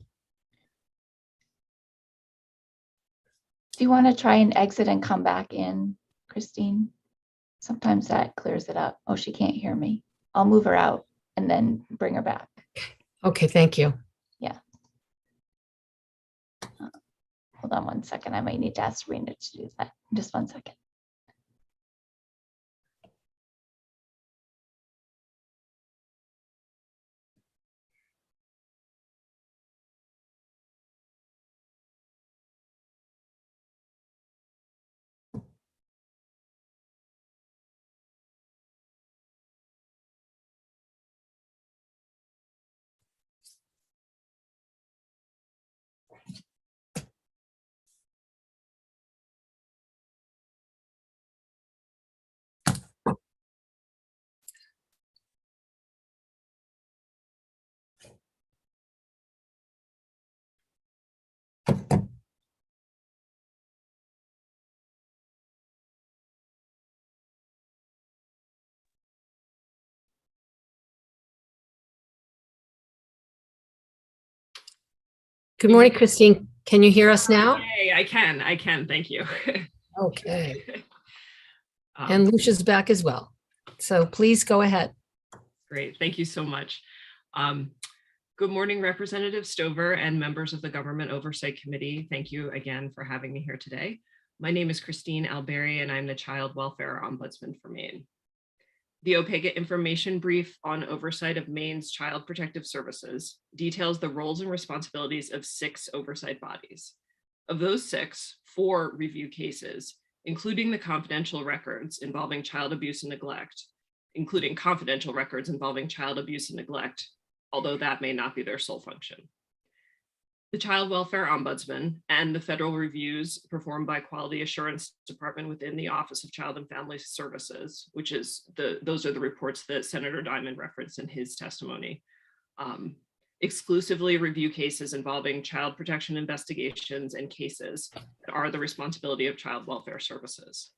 Do you want to try and exit and come back in, Christine? Sometimes that clears it up. Oh, she can't hear me. I'll move her out and then bring her back. Okay, thank you. Yeah. Hold on one second. I might need to ask Rena to do that. Just 1 second. Good morning, Christine. Can you hear us now? Hey, I can. Thank you. Okay. And Lucia's back as well. So please go ahead. Great. Thank you so much. Good morning, Representative Stover and members of the Government Oversight Committee. Thank you again for having me here today. My name is Christine Albieri, and I'm the Child Welfare Ombudsman for Maine. The OPEGA information brief on oversight of Maine's Child Protective Services details the roles and responsibilities of 6 oversight bodies. Of those 6, 4 review cases, including the confidential records involving child abuse and neglect, although that may not be their sole function. The Child Welfare Ombudsman and the federal reviews performed by Quality Assurance Department within the Office of Child and Family Services, which is those are the reports that Senator Diamond referenced in his testimony, exclusively review cases involving child protection investigations and cases that are the responsibility of Child Welfare Services.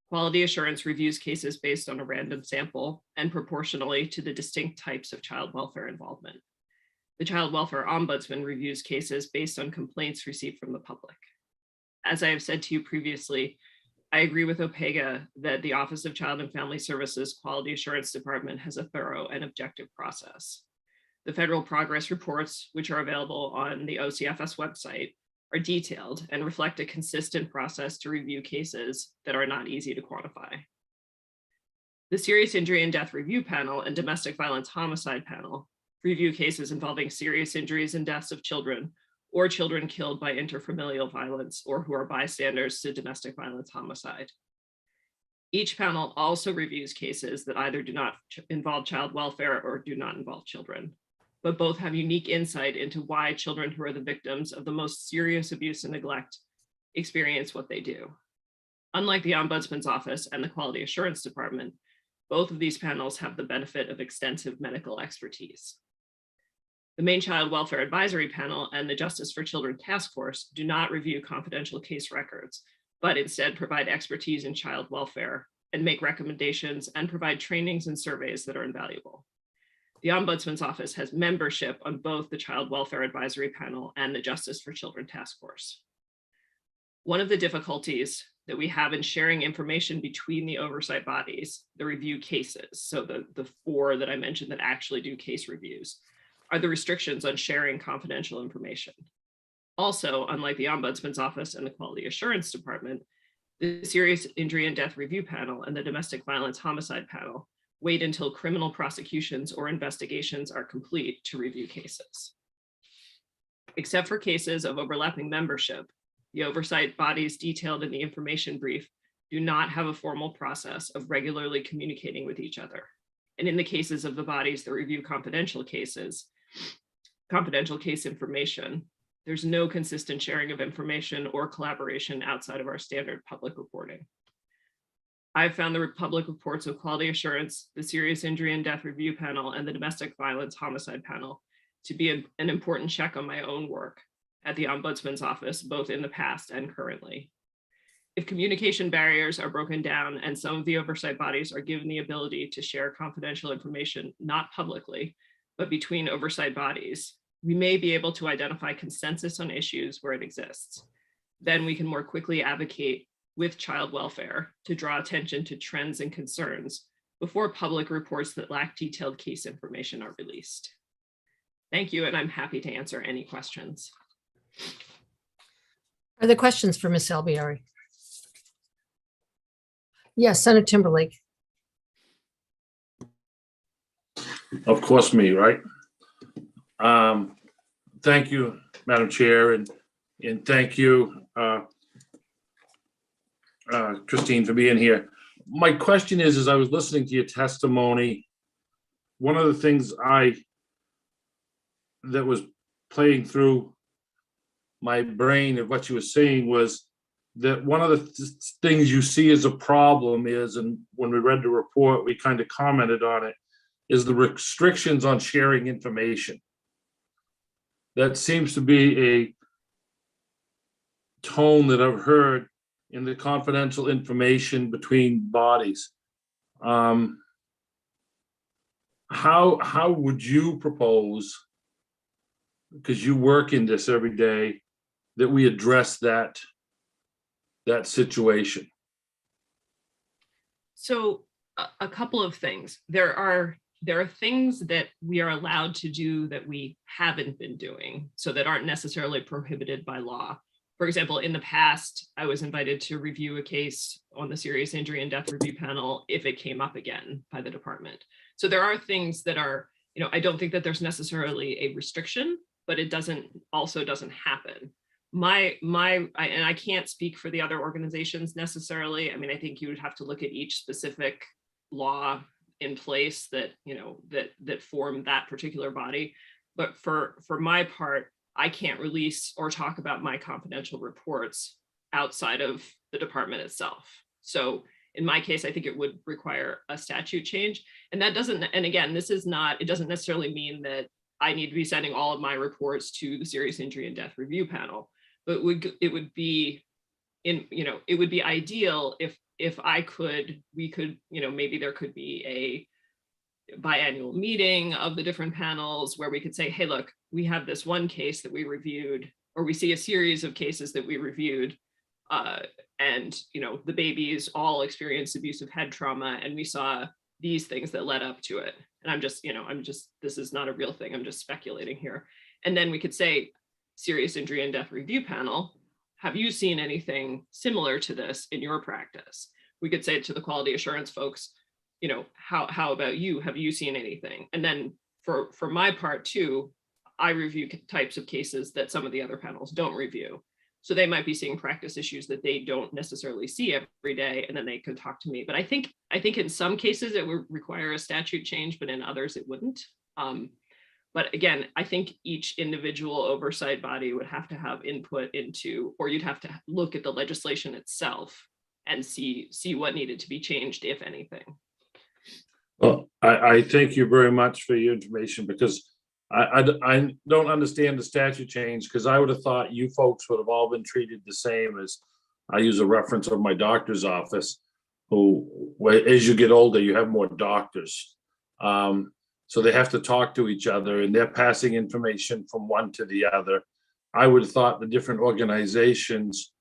Quality Assurance reviews cases based on a random sample and proportionally to the distinct types of child welfare involvement. The Child Welfare Ombudsman reviews cases based on complaints received from the public. As I have said to you previously, I agree with OPEGA that the Office of Child and Family Services Quality Assurance Department has a thorough and objective process. The federal progress reports, which are available on the OCFS website, are detailed and reflect a consistent process to review cases that are not easy to quantify. The Serious Injury and Death Review Panel and Domestic Violence Homicide Panel review cases involving serious injuries and deaths of children or children killed by interfamilial violence or who are bystanders to domestic violence homicide. Each panel also reviews cases that either do not involve child welfare or do not involve children, but both have unique insight into why children who are the victims of the most serious abuse and neglect experience what they do. Unlike the Ombudsman's Office and the Quality Assurance Department, both of these panels have the benefit of extensive medical expertise. The Maine Child Welfare Advisory Panel and the Justice for Children Task Force do not review confidential case records, but instead provide expertise in child welfare and make recommendations and provide trainings and surveys that are invaluable. The Ombudsman's Office has membership on both the Child Welfare Advisory Panel and the Justice for Children Task Force. One of the difficulties that we have in sharing information between the oversight bodies, the review cases, so the four that I mentioned that actually do case reviews, are the restrictions on sharing confidential information. Also, unlike the Ombudsman's Office and the Quality Assurance Department, the Serious Injury and Death Review Panel and the Domestic Violence Homicide Panel wait until criminal prosecutions or investigations are complete to review cases. Except for cases of overlapping membership, the oversight bodies detailed in the information brief do not have a formal process of regularly communicating with each other. And in the cases of the bodies that review confidential case information, there's no consistent sharing of information or collaboration outside of our standard public reporting. I've found the public reports of Quality Assurance, the Serious Injury and Death Review Panel, and the Domestic Violence Homicide Panel to be an important check on my own work at the Ombudsman's Office, both in the past and currently. If communication barriers are broken down and some of the oversight bodies are given the ability to share confidential information, not publicly, but between oversight bodies, we may be able to identify consensus on issues where it exists. Then we can more quickly advocate with child welfare to draw attention to trends and concerns before public reports that lack detailed case information are released. Thank you, and I'm happy to answer any questions. Are there questions for Ms. Albieri? Yes, Senator Timberlake. Of course, me, right? Thank you, Madam Chair, and thank you, Christine, for being here. My question is, as I was listening to your testimony, one of the things that was playing through my brain of what you were saying was that one of the things you see as a problem is, and when we read the report, we kind of commented on it, is the restrictions on sharing information. That seems to be a tone that I've heard in the confidential information between bodies. How would you propose, because you work in this every day, that we address that situation? So a couple of things. There are things that we are allowed to do that we haven't been doing, so that aren't necessarily prohibited by law. For example, in the past, I was invited to review a case on the Serious Injury and Death Review Panel if it came up again by the department. So there are things that are, I don't think that there's necessarily a restriction, but it doesn't happen. And I can't speak for the other organizations necessarily. I mean, I think you would have to look at each specific law in place that, that form that particular body. But for my part, I can't release or talk about my confidential reports outside of the department itself. So in my case, I think it would require a statute change. And that doesn't, and again, this is not, it doesn't necessarily mean that I need to be sending all of my reports to the Serious Injury and Death Review Panel, but it would be it would be ideal if we could, maybe there could be a biannual meeting of the different panels where we could say, hey, look, we have this one case that we reviewed, or we see a series of cases that we reviewed, and the babies all experienced abusive head trauma, and we saw these things that led up to it. And this is not a real thing, I'm just speculating here. And then we could say, Serious Injury and Death Review Panel, have you seen anything similar to this in your practice? We could say to the quality assurance folks, how about you? Have you seen anything? And then for my part too, I review types of cases that some of the other panels don't review. So they might be seeing practice issues that they don't necessarily see every day, and then they could talk to me. But I think in some cases it would require a statute change, but in others it wouldn't. But again, I think each individual oversight body would have to have input into, or you'd have to look at the legislation itself and see what needed to be changed, if anything. Well, I thank you very much for your information, because I don't understand the statute change, because I would have thought you folks would have all been treated the same as, I use a reference of my doctor's office, who, as you get older, you have more doctors. So they have to talk to each other, and they're passing information from one to the other. I would have thought the different organizations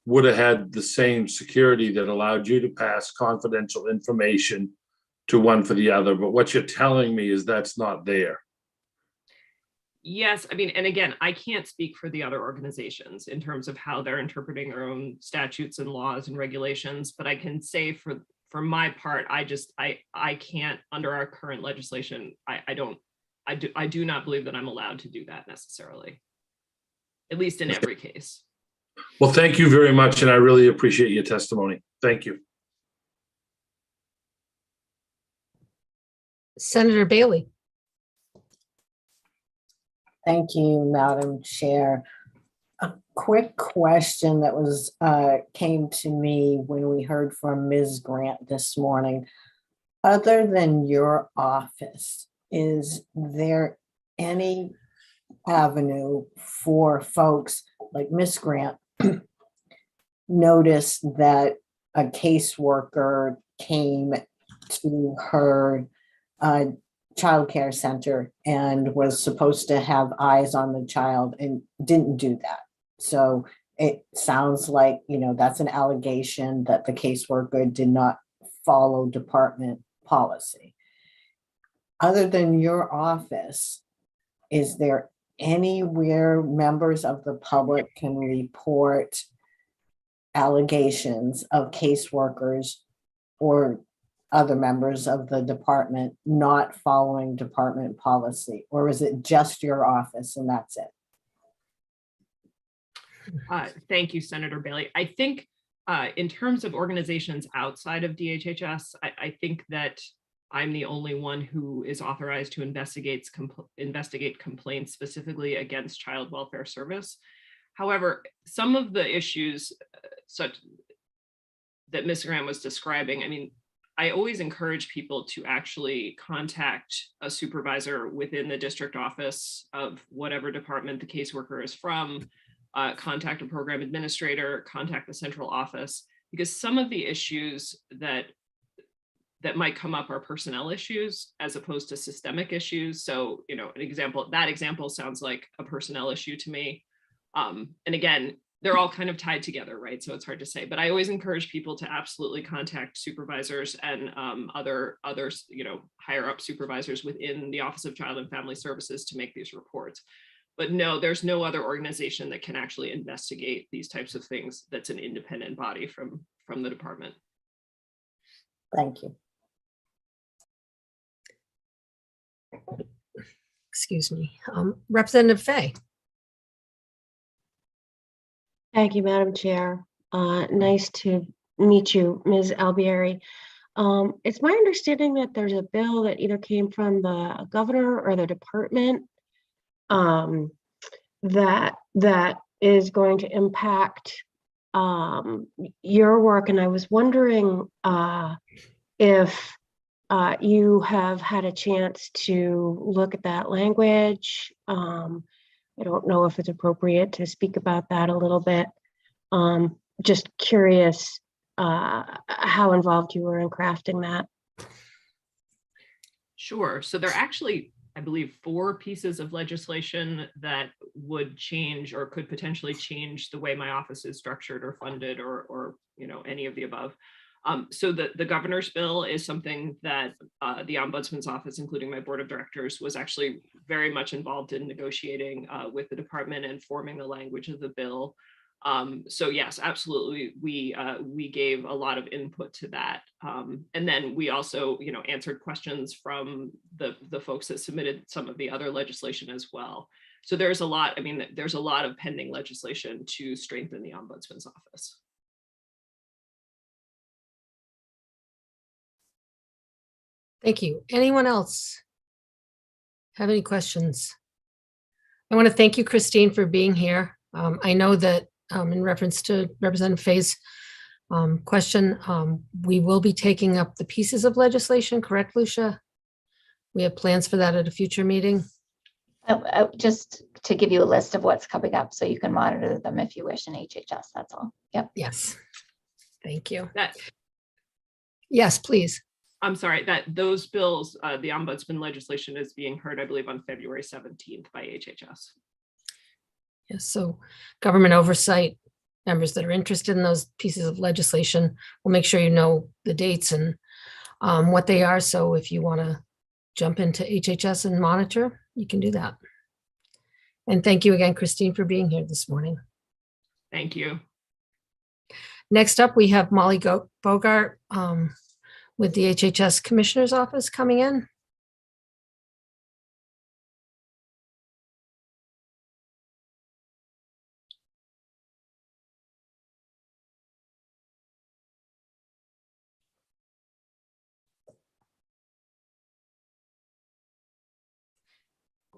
would have had the same security that allowed you to pass confidential information to one for the other. But what you're telling me is that's not there. Yes, I mean, and again, I can't speak for the other organizations in terms of how they're interpreting their own statutes and laws and regulations, but I can say for my part, I can't, under our current legislation, I do not believe that I'm allowed to do that necessarily, at least in every case. Well, thank you very much, and I really appreciate your testimony. Thank you. Senator Bailey. Thank you, Madam Chair. A quick question that was came to me when we heard from Ms. Grant this morning. Other than your office, is there any avenue for folks like Ms. Grant noticed that a caseworker came to her childcare center and was supposed to have eyes on the child and didn't do that? So it sounds like, that's an allegation that the caseworker did not follow department policy. Other than your office, is there anywhere members of the public can report allegations of caseworkers or other members of the department not following department policy? Or is it just your office and that's it? Thank you, Senator Bailey. I think in terms of organizations outside of DHHS, I think that I'm the only one who is authorized to investigate complaints specifically against Child Welfare Service. However, some of the issues such that Ms. Grant was describing, I mean, I always encourage people to actually contact a supervisor within the district office of whatever department the caseworker is from, contact a program administrator, contact the central office, because some of the issues that might come up are personnel issues as opposed to systemic issues. So, that example sounds like a personnel issue to me. And again, they're all kind of tied together, right? So it's hard to say, but I always encourage people to absolutely contact supervisors and others, higher up supervisors within the Office of Child and Family Services to make these reports. But no, there's no other organization that can actually investigate these types of things that's an independent body from the department. Thank you. Excuse me. Representative Fay. Thank you, Madam Chair. Nice to meet you, Ms. Albieri. It's my understanding that there's a bill that either came from the governor or the department that is going to impact your work. And I was wondering if you have had a chance to look at that language. I don't know if it's appropriate to speak about that a little bit. Just curious how involved you were in crafting that. Sure. So there are actually, I believe, 4 pieces of legislation that would change or could potentially change the way my office is structured or funded or any of the above. So the governor's bill is something that the ombudsman's office, including my board of directors, was actually very much involved in negotiating with the department and forming the language of the bill. So yes, absolutely, we gave a lot of input to that, and then we also answered questions from the folks that submitted some of the other legislation as well. So there's a lot. I mean, there's a lot of pending legislation to strengthen the ombudsman's office. Thank you. Anyone else have any questions? I want to thank you, Christine, for being here. I know that in reference to Representative Fay's question, we will be taking up the pieces of legislation, correct, Lucia? We have plans for that at a future meeting. Just to give you a list of what's coming up so you can monitor them if you wish in HHS, that's all. Yep. Yes. Thank you. That, yes, please. I'm sorry, that those bills, the ombudsman legislation is being heard, I believe, on February 17th by HHS. Yes, so government oversight members that are interested in those pieces of legislation will make sure you know the dates and what they are. So if you want to jump into HHS and monitor, you can do that. And thank you again, Christine, for being here this morning. Thank you. Next up, we have Molly Bogart with the HHS Commissioner's Office coming in.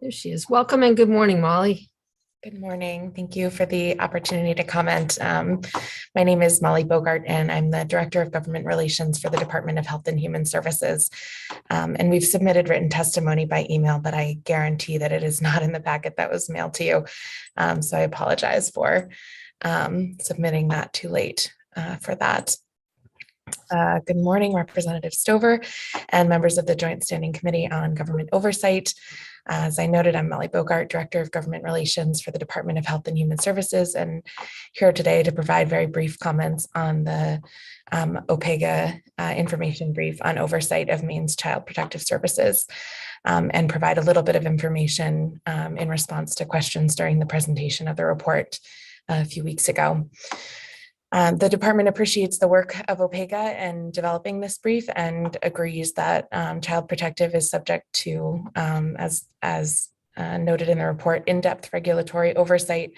There she is. Welcome and good morning, Molly. Good morning. Thank you for the opportunity to comment. My name is Molly Bogart, and I'm the Director of Government Relations for the Department of Health and Human Services. And we've submitted written testimony by email, but I guarantee that it is not in the packet that was mailed to you. So I apologize for submitting that too late for that. Good morning, Representative Stover and members of the Joint Standing Committee on Government Oversight. As I noted, I'm Molly Bogart, Director of Government Relations for the Department of Health and Human Services, and here today to provide very brief comments on the OPEGA information brief on oversight of Maine's Child Protective Services, and provide a little bit of information in response to questions during the presentation of the report a few weeks ago. The department appreciates the work of OPEGA in developing this brief and agrees that Child Protective is subject to, as noted in the report, in-depth regulatory oversight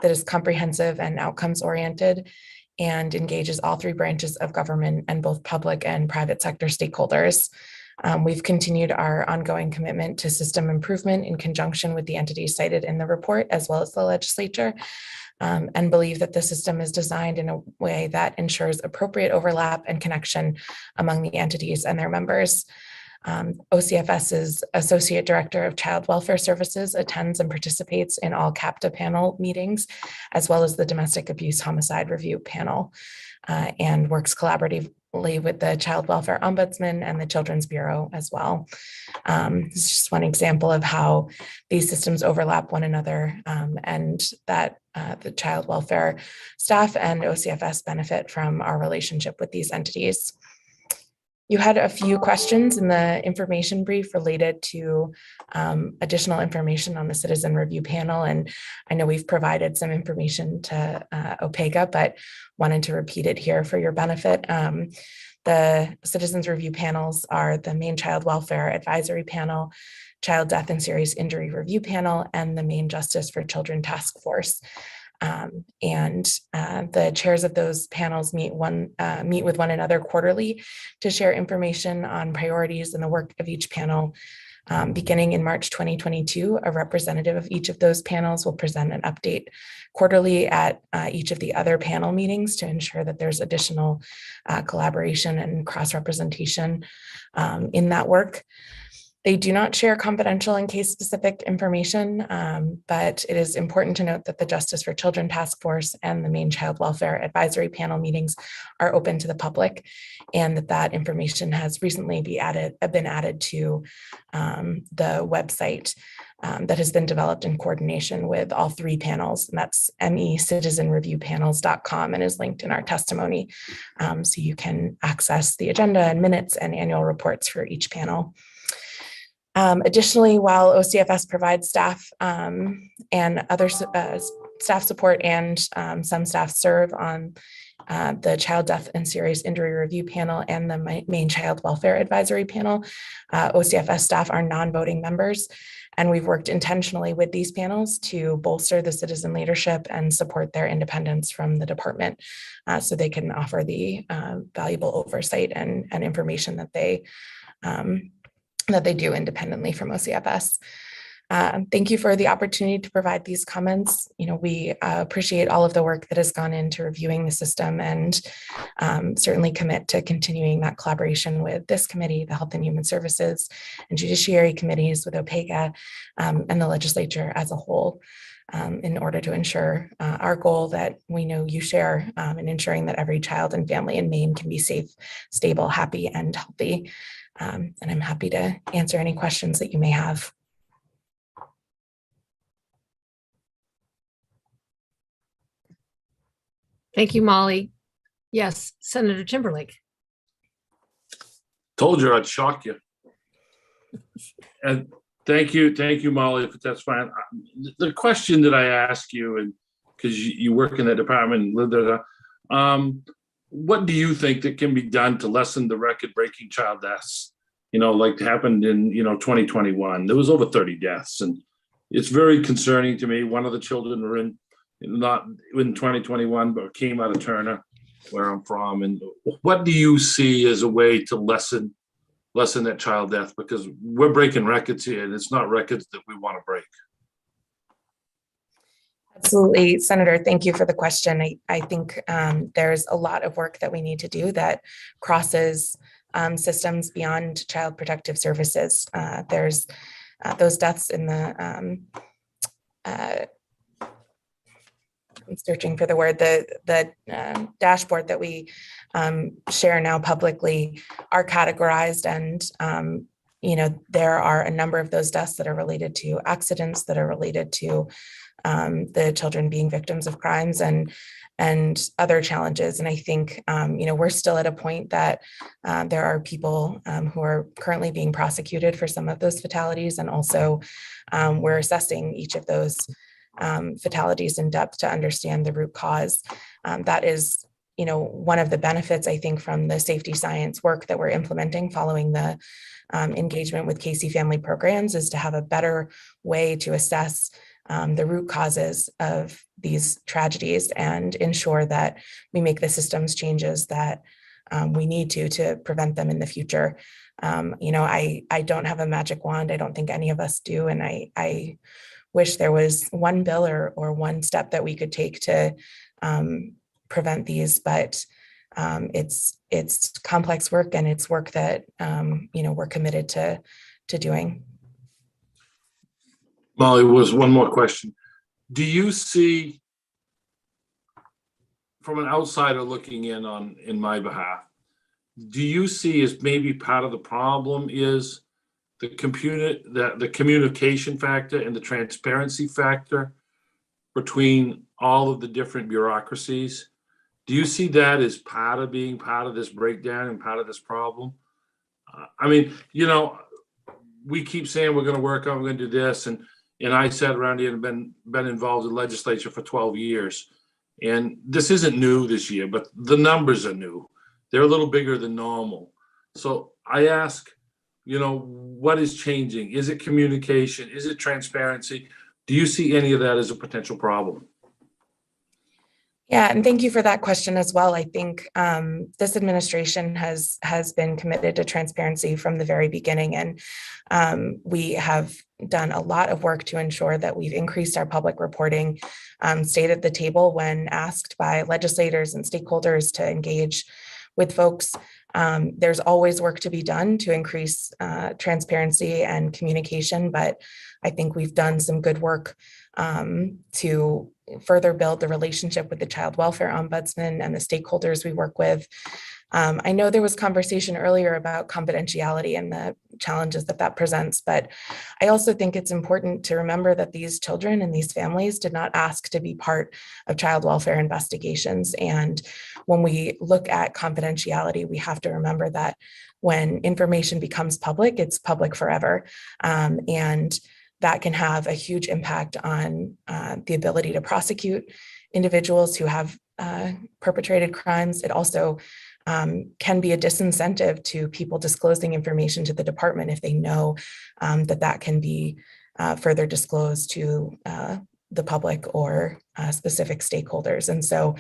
that is comprehensive and outcomes-oriented and engages all 3 branches of government and both public and private sector stakeholders. We've continued our ongoing commitment to system improvement in conjunction with the entities cited in the report, as well as the legislature, and believe that the system is designed in a way that ensures appropriate overlap and connection among the entities and their members. OCFS's Associate Director of Child Welfare Services attends and participates in all CAPTA panel meetings, as well as the Domestic Abuse Homicide Review panel, and works collaboratively with the Child Welfare Ombudsman and the Children's Bureau as well. This is just one example of how these systems overlap one another, and that the child welfare staff and OCFS benefit from our relationship with these entities. You had a few questions in the information brief related to additional information on the citizen review panel. And I know we've provided some information to OPEGA, but wanted to repeat it here for your benefit. The citizens review panels are the Maine Child Welfare Advisory Panel, Child Death and Serious Injury Review Panel, and the Maine Justice for Children Task Force. The chairs of those panels meet with one another quarterly to share information on priorities and the work of each panel, Beginning in March 2022, a representative of each of those panels will present an update quarterly at each of the other panel meetings to ensure that there's additional collaboration and cross-representation in that work. They do not share confidential and case-specific information, but it is important to note that the Justice for Children Task Force and the Maine Child Welfare Advisory Panel meetings are open to the public, and that information has recently been added to the website that has been developed in coordination with all three panels, and that's mecitizenreviewpanels.com and is linked in our testimony. So you can access the agenda and minutes and annual reports for each panel. Additionally, while OCFS provides staff and other staff support and some staff serve on the Child Death and Serious Injury Review Panel and the Maine Child Welfare Advisory Panel, OCFS staff are non-voting members, and we've worked intentionally with these panels to bolster the citizen leadership and support their independence from the department so they can offer the valuable oversight and information that they do independently from OCFS. Thank you for the opportunity to provide these comments. We appreciate all of the work that has gone into reviewing the system and certainly commit to continuing that collaboration with this committee, the Health and Human Services and Judiciary Committees, with OPEGA and the legislature as a whole, in order to ensure our goal that we know you share in ensuring that every child and family in Maine can be safe, stable, happy, and healthy. And I'm happy to answer any questions that you may have. Thank you, Molly. Yes, Senator Timberlake. Told you I'd shock you. And thank you, Molly, if that's fine. The question that I ask you, and because you work in that department and live there, what do you think that can be done to lessen the record-breaking child deaths? Like happened in 2021. There was over 30 deaths, and it's very concerning to me. One of the children were not in 2021, but came out of Turner, where I'm from. And what do you see as a way to lessen that child death? Because we're breaking records here, and it's not records that we want to break. Absolutely, Senator, thank you for the question. I think there's a lot of work that we need to do that crosses systems beyond Child Protective Services. There's those deaths in the, I'm searching for the word, the dashboard that we share now publicly are categorized, and there are a number of those deaths that are related to accidents, that are related to the children being victims of crimes and other challenges. And I think, we're still at a point that there are people who are currently being prosecuted for some of those fatalities. And also we're assessing each of those fatalities in depth to understand the root cause. That is, one of the benefits, I think, from the safety science work that we're implementing following the engagement with Casey Family Programs, is to have a better way to assess the root causes of these tragedies and ensure that we make the systems changes that we need to prevent them in the future. I don't have a magic wand. I don't think any of us do. And I wish there was one bill or one step that we could take to prevent these, but it's complex work, and it's work that we're committed to doing. Molly, was one more question. Do you see, from an outsider looking in my behalf, do you see as maybe part of the problem is the communication factor and the transparency factor between all of the different bureaucracies? Do you see that as being part of this breakdown and part of this problem? We keep saying we're going to work on, we're going to do this, and I sat around here and been involved in legislature for 12 years. And this isn't new this year, but the numbers are new. They're a little bigger than normal. So I ask, what is changing? Is it communication? Is it transparency? Do you see any of that as a potential problem? Yeah, and thank you for that question as well. I think this administration has been committed to transparency from the very beginning, and we have done a lot of work to ensure that we've increased our public reporting, stayed at the table when asked by legislators and stakeholders to engage with folks. There's always work to be done to increase transparency and communication, but I think we've done some good work to further build the relationship with the child welfare ombudsman and the stakeholders we work with. I know there was conversation earlier about confidentiality and the challenges that presents, but I also think it's important to remember that these children and these families did not ask to be part of child welfare investigations. And when we look at confidentiality, we have to remember that when information becomes public, it's public forever. And that can have a huge impact on the ability to prosecute individuals who have perpetrated crimes. It also can be a disincentive to people disclosing information to the department if they know that can be further disclosed to the public or specific stakeholders. And so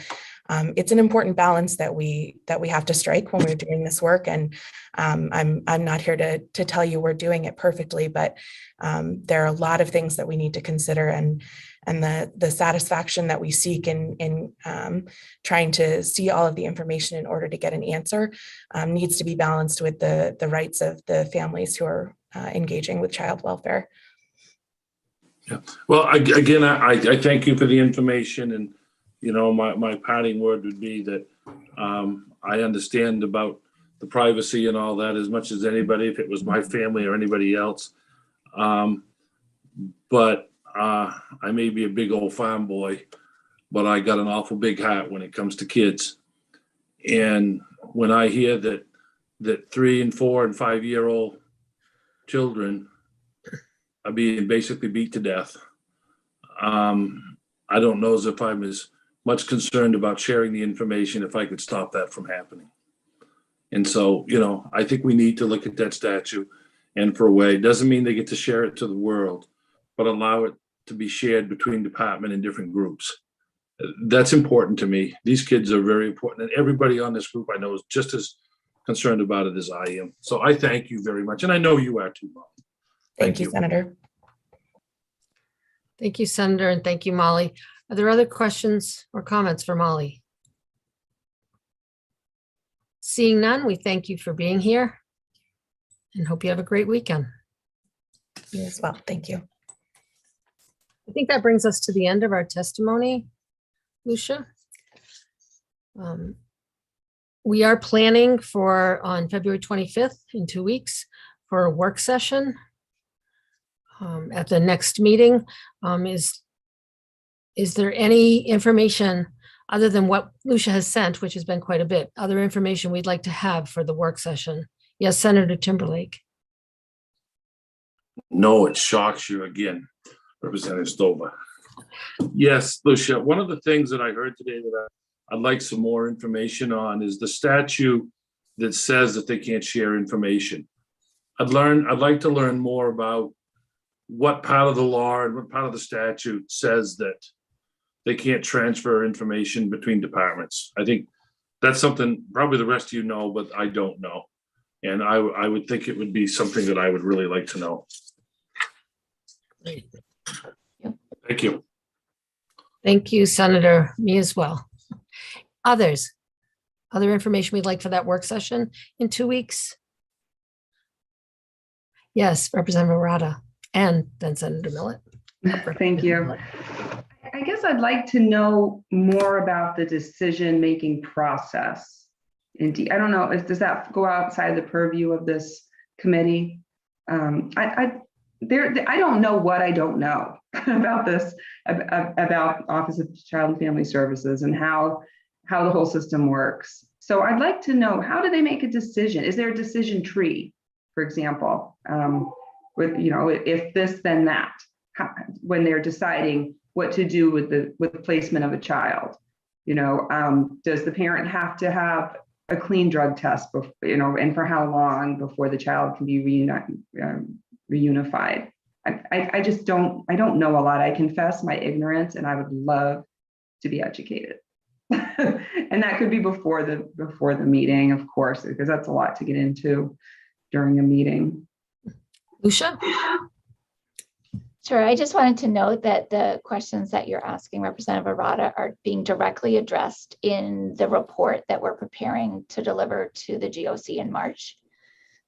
it's an important balance that we have to strike when we're doing this work. And I'm not here to tell you we're doing it perfectly, but there are a lot of things that we need to consider, and the satisfaction that we seek in trying to see all of the information in order to get an answer needs to be balanced with the rights of the families who are engaging with child welfare. Yeah. Well, again, I thank you for the information, and my parting word would be that I understand about the privacy and all that as much as anybody, if it was my family or anybody else. But I may be a big old farm boy, but I got an awful big heart when it comes to kids. And when I hear that 3 and 4 and 5-year-old children are being basically beat to death, I don't know as if I'm as much concerned about sharing the information if I could stop that from happening. And so, I think we need to look at that statute and for a way. It doesn't mean they get to share it to the world, but allow it to be shared between department and different groups. That's important to me. These kids are very important, and everybody on this group I know is just as concerned about it as I am. So I thank you very much, and I know you are too, Molly. Thank you, Senator. Thank you, Senator, and thank you, Molly. Are there other questions or comments for Molly? Seeing none, we thank you for being here and hope you have a great weekend. You as well. Thank you. I think that brings us to the end of our testimony, Lucia. We are planning for on February 25th, in 2 weeks, for a work session at the next meeting. Is there any information other than what Lucia has sent, which has been quite a bit, other information we'd like to have for the work session? Yes, Senator Timberlake. No, it shocks you again, Representative Stover. Yes, Lucia, one of the things that I heard today that I'd like some more information on is the statute that says that they can't share information. I'd like to learn more about what part of the law and what part of the statute says that they can't transfer information between departments. I think that's something probably the rest of you know, but I don't know. And I would think it would be something that I would really like to know. Thank you. Thank you, Senator. Me as well. Other information we'd like for that work session in 2 weeks? Yes, Representative Rada, and then Senator Millett. Thank you. I guess I'd like to know more about the decision-making process. Indeed, I don't know, does that go outside the purview of this committee? I don't know what I don't know about this, about Office of Child and Family Services and how the whole system works. So I'd like to know, how do they make a decision? Is there a decision tree, for example, with, if this, then that, when they're deciding what to do with the placement of a child? Does the parent have to have a clean drug test, and for how long before the child can be reunified? I don't know a lot. I confess my ignorance, and I would love to be educated. And that could be before the meeting, of course, because that's a lot to get into during a meeting. Lucia? Sure. I just wanted to note that the questions that you're asking, Representative Arata, are being directly addressed in the report that we're preparing to deliver to the GOC in March.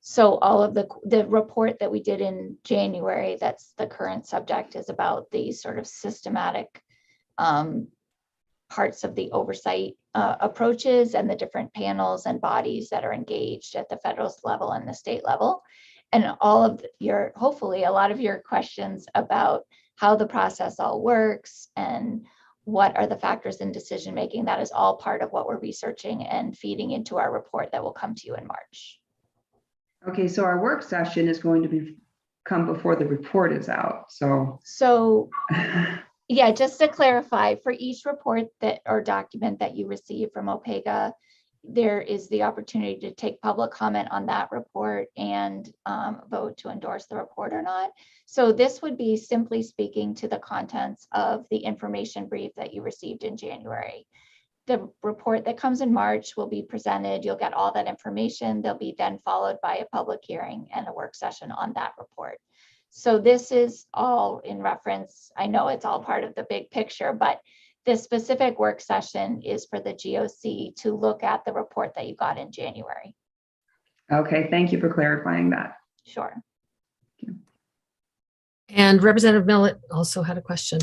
So all of the report that we did in January, that's the current subject, is about the sort of systematic parts of the oversight approaches and the different panels and bodies that are engaged at the federal level and the state level. And all of hopefully a lot of your questions about how the process all works and what are the factors in decision making, that is all part of what we're researching and feeding into our report that will come to you in March. Okay, so our work session is going to come before the report is out. So yeah, just to clarify, for each report or document that you receive from OPEGA, there is the opportunity to take public comment on that report and vote to endorse the report or not. So this would be simply speaking to the contents of the information brief that you received in January. The report that comes in March will be presented. You'll get all that information. They'll be then followed by a public hearing and a work session on that report. So this is all in reference. I know it's all part of the big picture, but this specific work session is for the GOC to look at the report that you got in January. Okay, thank you for clarifying that. Sure. And Representative Millet also had a question.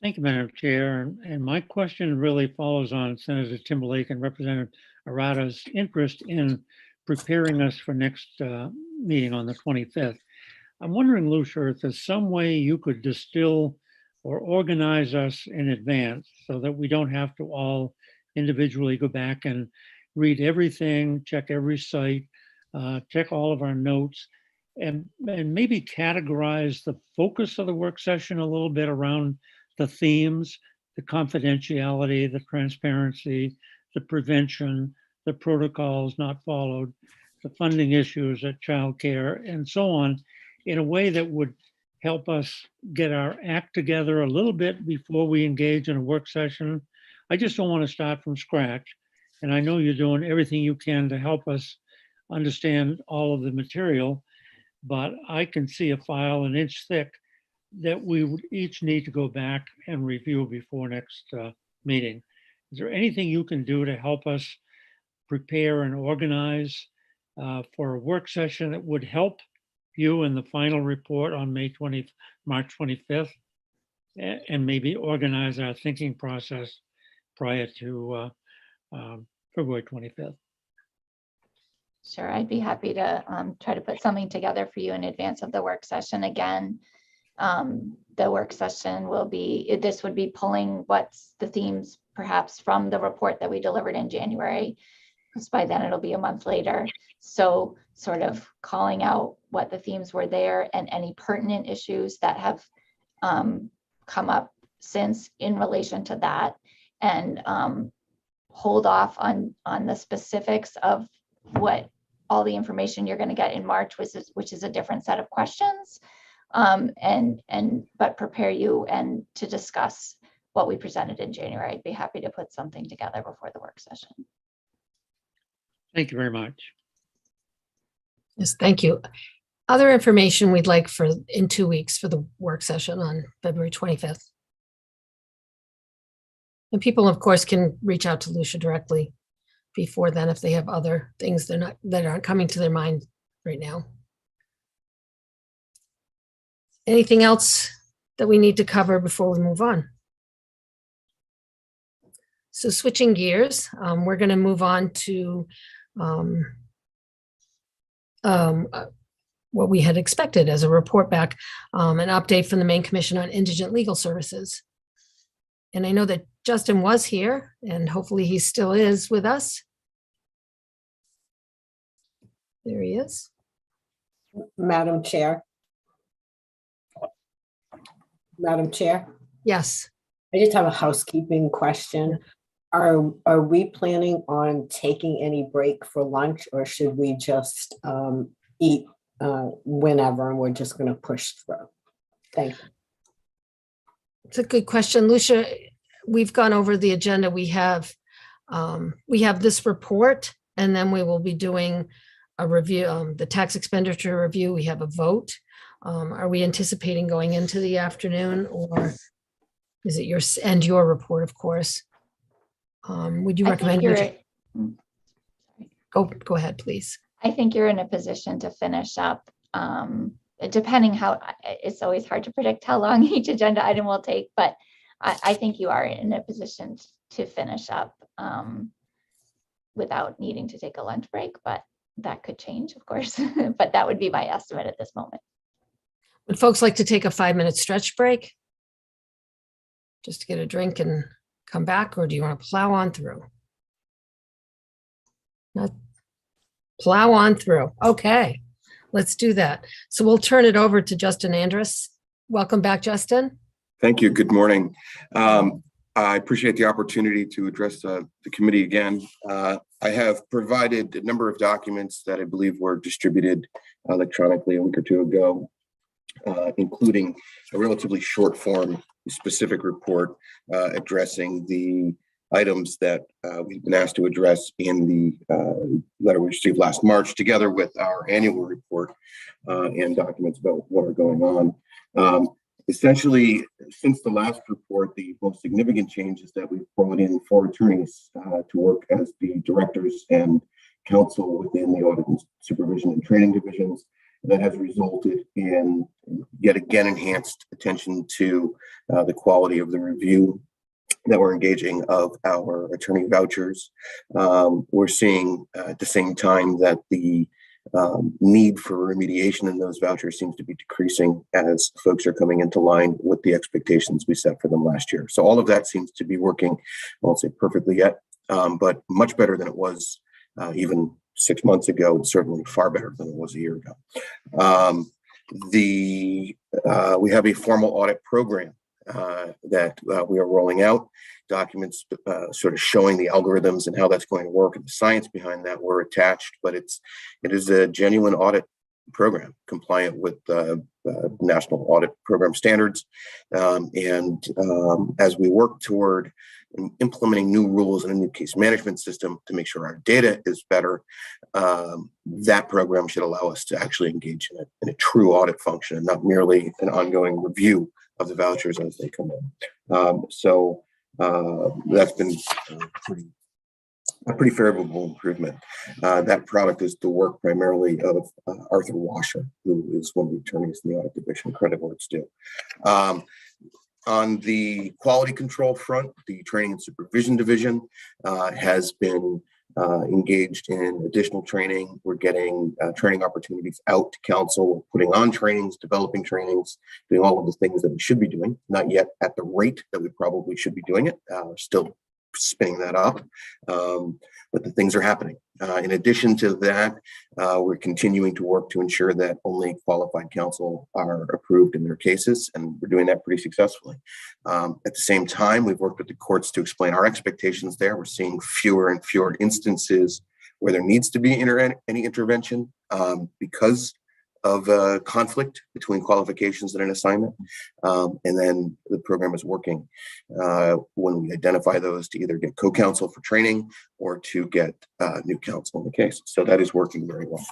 Thank you, Madam Chair. And my question really follows on Senator Timberlake and Representative Arata's interest in preparing us for next meeting on the 25th. I'm wondering, Lucia, if there's some way you could distill or organize us in advance so that we don't have to all individually go back and read everything, check every site, check all of our notes, and maybe categorize the focus of the work session a little bit around the themes, the confidentiality, the transparency, the prevention, the protocols not followed, the funding issues at childcare, and so on, in a way that would help us get our act together a little bit before we engage in a work session. I just don't want to start from scratch. And I know you're doing everything you can to help us understand all of the material, but I can see a file an inch thick that we would each need to go back and review before next meeting. Is there anything you can do to help us prepare and organize for a work session that would help you in the final report on March 25th, and maybe organize our thinking process prior to February 25th? Sure, I'd be happy to try to put something together for you in advance of the work session. Again, the work session would be pulling what's the themes perhaps from the report that we delivered in January, because by then it'll be a month later. So sort of calling out what the themes were there and any pertinent issues that have come up since in relation to that, and hold off on the specifics of what all the information you're going to get in March, which is a different set of questions, but prepare you and to discuss what we presented in January. I'd be happy to put something together before the work session. Thank you very much. Yes, thank you. Other information we'd like in 2 weeks for the work session on February 25th. And people, of course, can reach out to Lucia directly before then if they have other things that aren't coming to their mind right now. Anything else that we need to cover before we move on? So switching gears, we're going to move on to what we had expected as a report back, an update from the Maine Commission on Indigent Legal Services. And I know that Justin was here, and hopefully he still is with us. There he is. Madam Chair. Madam Chair. Yes. I just have a housekeeping question. Are we planning on taking any break for lunch, or should we just eat whenever and we're just going to push through? Thank you. It's a good question, Lucia. we've gone over the agenda. We have this report, and then we will be doing a review, the tax expenditure review. We have a vote. Are we anticipating going into the afternoon, or is it your report, of course? Would you I think recommend? you're, Go ahead, please. I think you're in a position to finish up, depending how, it's always hard to predict how long each agenda item will take, but I think you are in a position to finish up without needing to take a lunch break, but that could change, of course. But that would be my estimate at this moment. Would folks like to take a 5-minute stretch break? Just to get a drink and come back, or do you want to plow on through? Plow on through. Okay, let's do that. So we'll turn it over to Justin Andrus. Welcome back, Justin. Thank you. Good morning. I appreciate the opportunity to address the committee again. I have provided a number of documents that I believe were distributed electronically a week or two ago, including a relatively short form specific report addressing the items that we've been asked to address in the letter we received last March, together with our annual report and documents about what are going on. Essentially, since the last report, the most significant change is that we've brought in 4 attorneys to work as the directors and counsel within the audit and supervision and training divisions. That has resulted in yet again enhanced attention to the quality of the review that we're engaging of our attorney vouchers. We're seeing at the same time that the need for remediation in those vouchers seems to be decreasing as folks are coming into line with the expectations we set for them last year. So all of that seems to be working, I won't say perfectly yet, but much better than it was even 6 months ago, and certainly far better than it was a year ago. We have a formal audit program that we are rolling out, documents sort of showing the algorithms and how that's going to work, and the science behind that were attached, but it is a genuine audit program compliant with national audit program standards. As we work toward implementing new rules and a new case management system to make sure our data is better, that program should allow us to actually engage in a true audit function and not merely an ongoing review of the vouchers as they come in. So that's been a pretty favorable improvement. That product is the work primarily of Arthur Washer, who is one of the attorneys in the audit division. Credit where it's due. On the quality control front, the training and supervision division has been engaged in additional training. We're getting training opportunities out to counsel. We're putting on trainings, developing trainings, doing all of the things that we should be doing, not yet at the rate that we probably should be doing it. We're still spinning that up, but the things are happening. In addition to that, we're continuing to work to ensure that only qualified counsel are approved in their cases, and we're doing that pretty successfully. At the same time, we've worked with the courts to explain our expectations there. We're seeing fewer and fewer instances where there needs to be any intervention because of conflict between qualifications and an assignment. And then the program is working when we identify those to either get co-counsel for training or to get new counsel in the case. So that is working very well.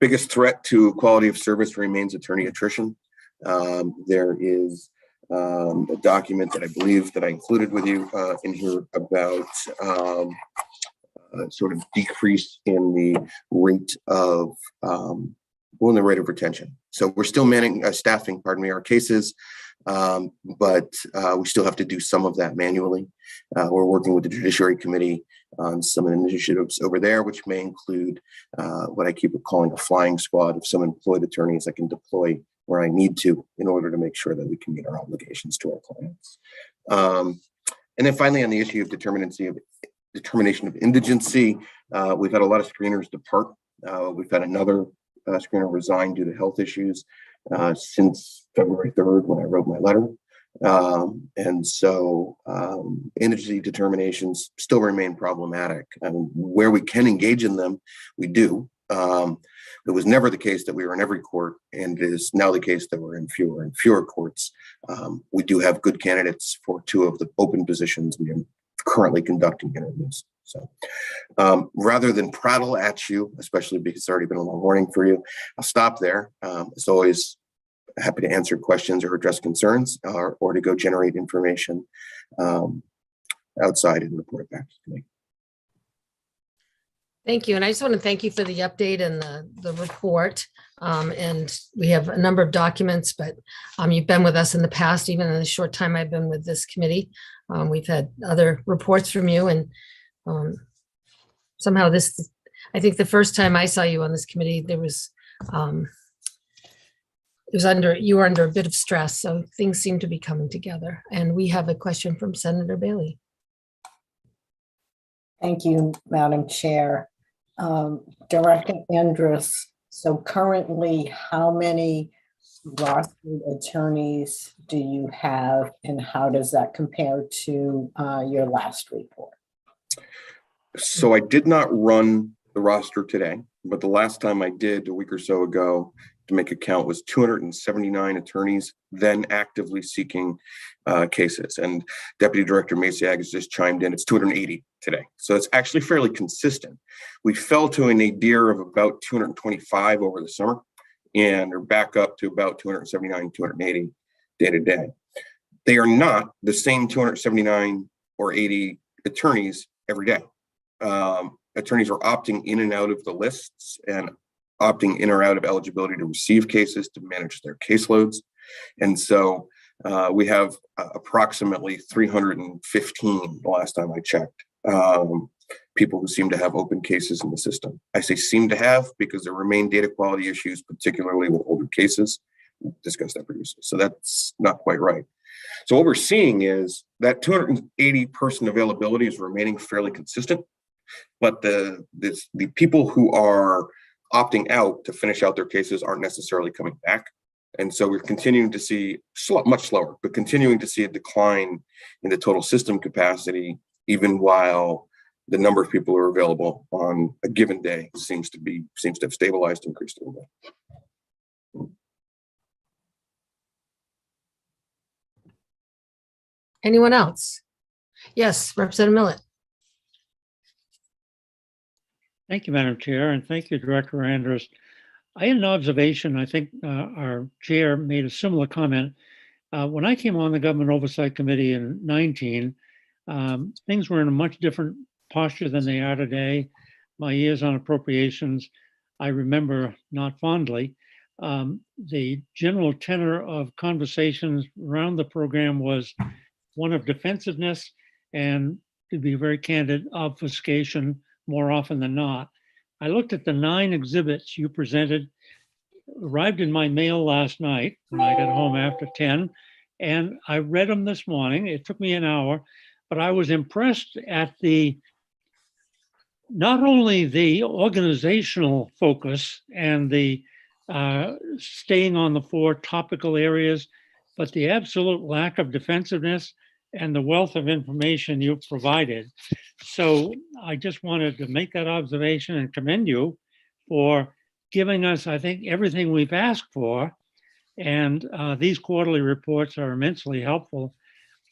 Biggest threat to quality of service remains attorney attrition. There is a document that I believe that I included with you in here about sort of decrease in the rate of retention. So we're still staffing our cases, but we still have to do some of that manually. We're working with the Judiciary Committee on some initiatives over there, which may include what I keep calling a flying squad of some employed attorneys that can deploy where I need to in order to make sure that we can meet our obligations to our clients. And then finally, on the issue of determination of indigency, we've had a lot of screeners depart. We've had another screener resign due to health issues since February 3rd when I wrote my letter. And so indigency determinations still remain problematic. And where we can engage in them, we do. It was never the case that we were in every court, and it is now the case that we're in fewer and fewer courts. We do have good candidates for 2 of the open positions. We are currently conducting interviews. So rather than prattle at you, especially because it's already been a long morning for you, I'll stop there. As always, happy to answer questions or address concerns, or to go generate information outside and report it back to me. Thank you. And I just want to thank you for the update and the report. And we have a number of documents, but you've been with us in the past, even in the short time I've been with this committee. We've had other reports from you, and somehow this, I think the first time I saw you on this committee, there was, you were under a bit of stress, so things seem to be coming together. And we have a question from Senator Bailey. Thank you, Madam Chair. Director Andrus, so currently, how many rostered attorneys do you have, and how does that compare to your last report? So I did not run the roster today, but the last time I did a week or so ago, to make a count, was 279 attorneys then actively seeking cases. And Deputy Director Maciag has just chimed in, it's 280 today. So it's actually fairly consistent. We fell to a nadir of about 225 over the summer, and are back up to about 279, 280 day to day. They are not the same 279 or 80 attorneys every day. Attorneys are opting in and out of the lists, and opting in or out of eligibility to receive cases, to manage their caseloads. And so we have approximately 315, the last time I checked, people who seem to have open cases in the system. I say seem to have because there remain data quality issues, particularly with older cases. We'll discuss that previously. So that's not quite right. So what we're seeing is that 280 person availability is remaining fairly consistent, but the people who are opting out to finish out their cases aren't necessarily coming back. And so we're continuing to see, much slower, but continuing to see a decline in the total system capacity, even while the number of people who are available on a given day seems to have stabilized, increased a little bit. Anyone else? Yes, Representative Millett. Thank you, Madam Chair, and thank you, Director Andrus. I had an observation. I think our chair made a similar comment. When I came on the Government Oversight Committee in 19, things were in a much different posture than they are today. My years on appropriations, I remember not fondly. The general tenor of conversations around the program was one of defensiveness and, to be very candid, obfuscation more often than not. I looked at the 9 exhibits you presented, arrived in my mail last night when I got home after 10, and I read them this morning. It took me an hour, but I was impressed at not only the organizational focus and the staying on the 4 topical areas, but the absolute lack of defensiveness and the wealth of information you provided. So I just wanted to make that observation and commend you for giving us, I think, everything we've asked for. And these quarterly reports are immensely helpful,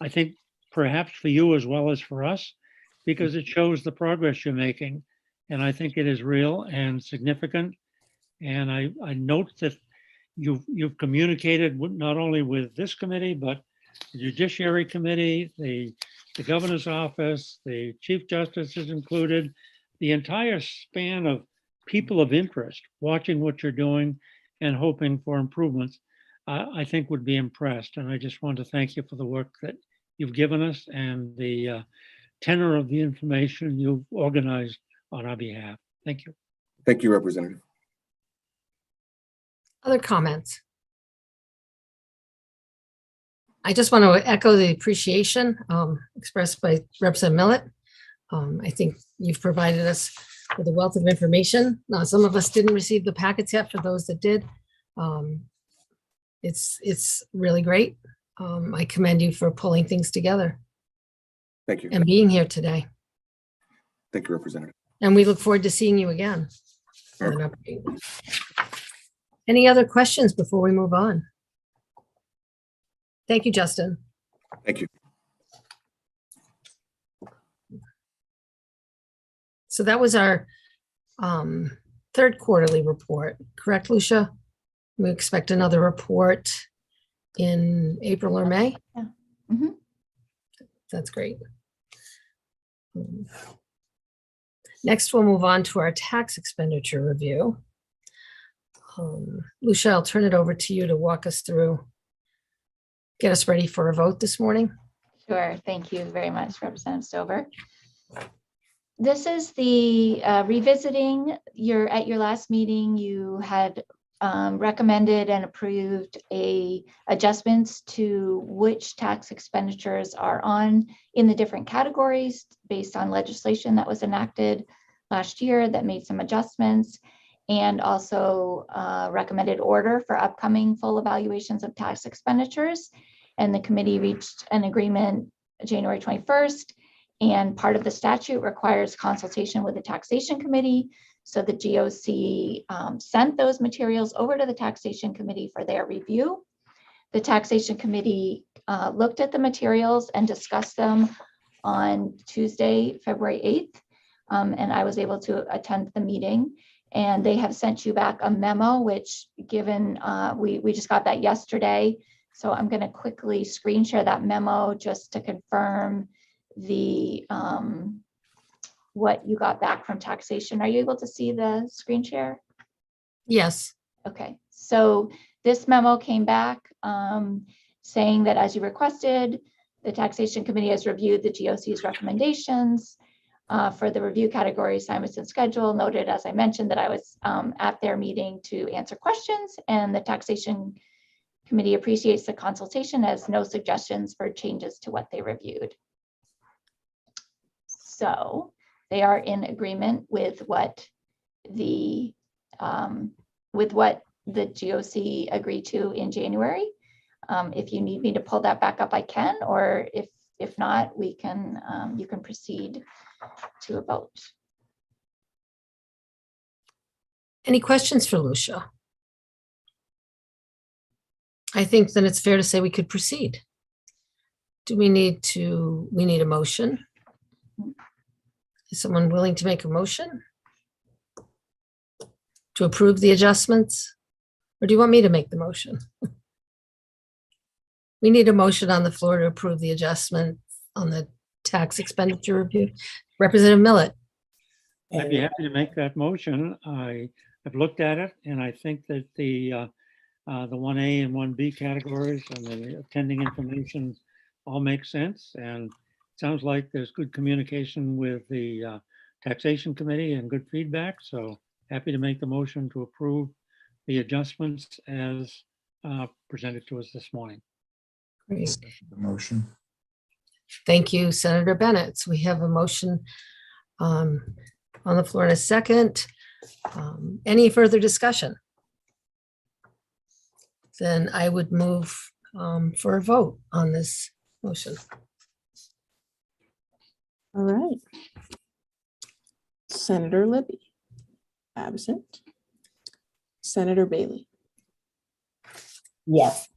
I think, perhaps for you as well as for us, because it shows the progress you're making. And I think it is real and significant. And I note that you've communicated not only with this committee, but the Judiciary Committee, the Governor's Office, the Chief Justice is included, the entire span of people of interest watching what you're doing and hoping for improvements, I think would be impressed. And I just want to thank you for the work that you've given us and the tenor of the information you've organized on our behalf. Thank you. Thank you, Representative. Other comments? I just want to echo the appreciation expressed by Representative Millett. I think you've provided us with a wealth of information. Some of us didn't receive the packets yet. For those that did, it's really great. I commend you for pulling things together. Thank you. And being here today. Thank you, Representative. And we look forward to seeing you again. for an update. Any other questions before we move on? Thank you, Justin. Thank you. So that was our third quarterly report, correct, Lucia? We expect another report in April or May? Yeah. Mhm. That's great. Next, we'll move on to our tax expenditure review. Lucia, I'll turn it over to you to walk us through, get us ready for a vote this morning. Sure. Thank you very much, Representative Stover. This is the revisiting at your last meeting, you had recommended and approved adjustments to which tax expenditures are on in the different categories based on legislation that was enacted last year that made some adjustments, and also recommended order for upcoming full evaluations of tax expenditures. And the committee reached an agreement January 21st. And part of the statute requires consultation with the taxation committee. So the GOC sent those materials over to the taxation committee for their review. The taxation committee looked at the materials and discussed them on Tuesday, February 8th. And I was able to attend the meeting. And they have sent you back a memo, which given we just got that yesterday. So I'm going to quickly screen share that memo just to confirm the what you got back from taxation. Are you able to see the screen share? Yes. Okay, so this memo came back saying that as you requested, the taxation committee has reviewed the GOC's recommendations for the review category assignments and schedule. Noted, as I mentioned, that I was at their meeting to answer questions, and the taxation committee appreciates the consultation as no suggestions for changes to what they reviewed. So they are in agreement with what the GOC agreed to in January. If you need me to pull that back up, I can, or if not, we can. You can proceed to a vote. Any questions for Lucia? I think then it's fair to say we could proceed. Do we need a motion? Is someone willing to make a motion to approve the adjustments? Or do you want me to make the motion? We need a motion on the floor to approve the adjustment on the tax expenditure review. Representative Millet. I'd be happy to make that motion. I have looked at it, and I think that the 1A and 1B categories and the attending information all make sense. And it sounds like there's good communication with the taxation committee and good feedback. So happy to make the motion to approve the adjustments as presented to us this morning. Great. The motion. Thank you, Senator Bennett. So we have a motion on the floor in a second. Any further discussion? Then I would move for a vote on this motion. All right. Senator Libby, absent. Senator Bailey. Yes.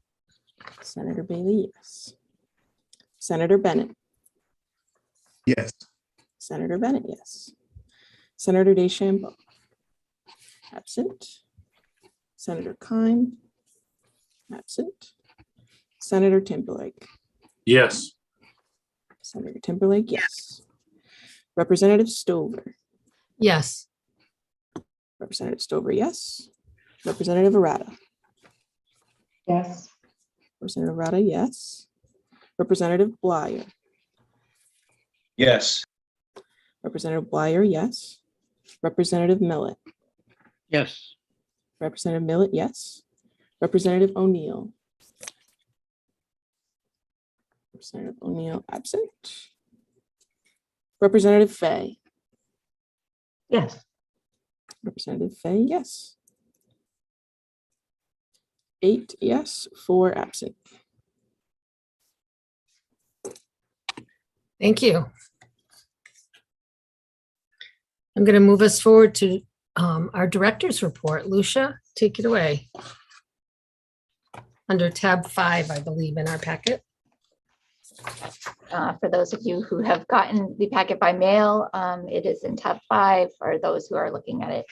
Senator Bailey, yes. Senator Bennett. Yes. Senator Bennett, yes. Senator DeChambeau, absent. Senator Kime, absent. Senator Timberlake. Yes. Senator Timberlake, yes. Representative Stover. Yes. Representative Stover, yes. Representative Arata. Yes. Representative Arata, yes. Representative Blyer. Yes. Representative Blyer, yes. Representative Millet. Yes. Representative Millet, yes. Representative O'Neill. Representative O'Neill, absent. Representative Fay. Yes. Representative Fay, yes. 8 yes, 4 absent. Thank you. I'm going to move us forward to Our director's report, Lucia, take it away. Under tab 5, I believe, in our packet. For those of you who have gotten the packet by mail, it is in tab 5. For those who are looking at it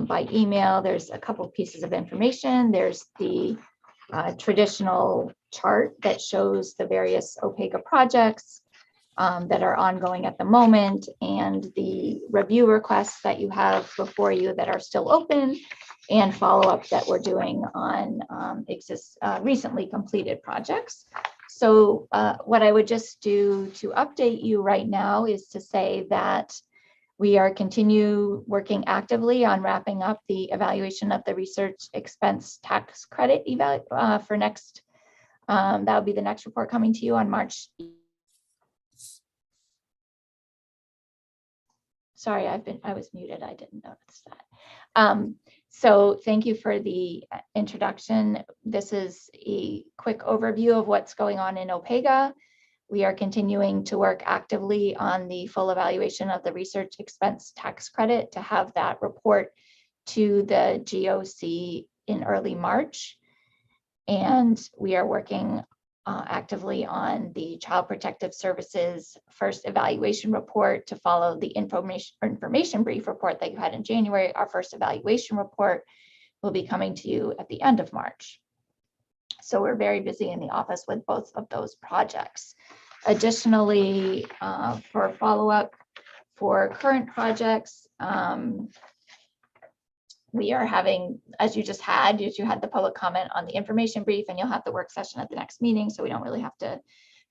by email, there's a couple of pieces of information. There's the traditional chart that shows the various OPEGA projects that are ongoing at the moment, and the review requests that you have before you that are still open, and follow-up that we're doing on recently completed projects. So what I would just do to update you right now is to say that we are continue working actively on wrapping up the evaluation of the research expense tax credit for next, that will be the next report coming to you on March. Sorry, I was muted. I didn't notice that. So thank you for the introduction. This is a quick overview of what's going on in OPEGA. We are continuing to work actively on the full evaluation of the research expense tax credit to have that report to the GOC in early March. And we are working actively on the Child Protective Services first evaluation report to follow the information brief report that you had in January. Our first evaluation report will be coming to you at the end of March. So we're very busy in the office with both of those projects. Additionally, for follow-up for current projects, we are having, as you had the public comment on the information brief, and you'll have the work session at the next meeting, so we don't really have to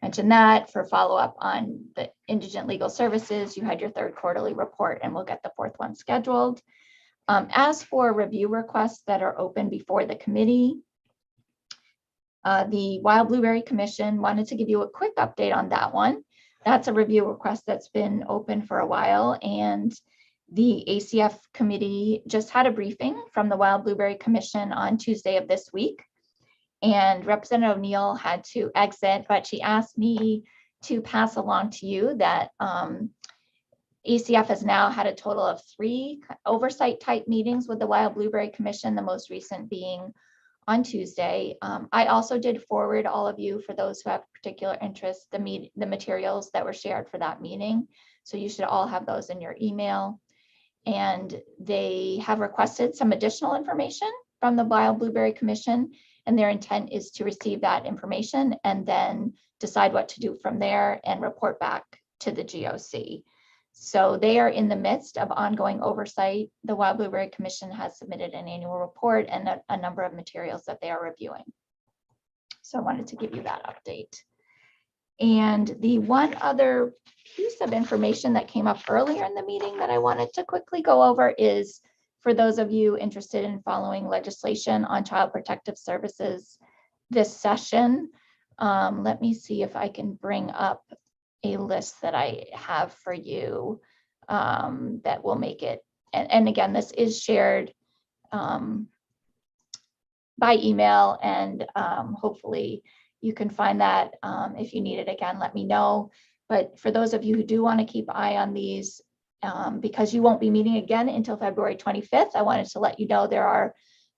mention that. For follow-up on the indigent legal services, you had your third quarterly report, and we'll get the fourth one scheduled. As for review requests that are open before the committee, the Wild Blueberry Commission wanted to give you a quick update on that one. That's a review request that's been open for a while, and the ACF committee just had a briefing from the Wild Blueberry Commission on Tuesday of this week. And Representative O'Neill had to exit, but she asked me to pass along to you that ACF has now had a total of 3 oversight type meetings with the Wild Blueberry Commission, the most recent being on Tuesday. I also did forward all of you, for those who have particular interest, the materials that were shared for that meeting. So you should all have those in your email. And they have requested some additional information from the Wild Blueberry Commission, and their intent is to receive that information and then decide what to do from there and report back to the GOC. So they are in the midst of ongoing oversight. The Wild Blueberry Commission has submitted an annual report and a number of materials that they are reviewing. So I wanted to give you that update. And the one other piece of information that came up earlier in the meeting that I wanted to quickly go over is, for those of you interested in following legislation on child protective services this session, let me see if I can bring up a list that I have for you that will make it, and again, this is shared by email, and hopefully you can find that. If you need it again, let me know. But for those of you who do want to keep an eye on these, because you won't be meeting again until February 25th, I wanted to let you know there are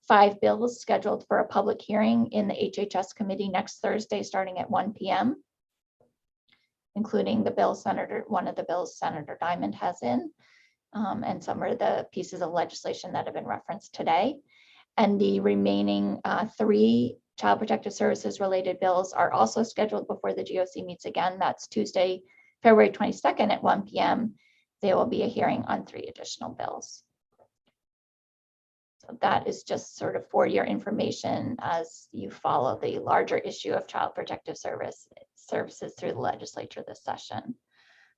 5 bills scheduled for a public hearing in the HHS committee next Thursday, starting at 1 p.m., including the bill one of the bills Senator Diamond has in, and some of the pieces of legislation that have been referenced today. And the remaining 3 Child Protective Services related bills are also scheduled before the GOC meets again. That's Tuesday, February 22nd at 1 p.m. There will be a hearing on 3 additional bills. So that is just sort of for your information as you follow the larger issue of child protective services through the legislature this session.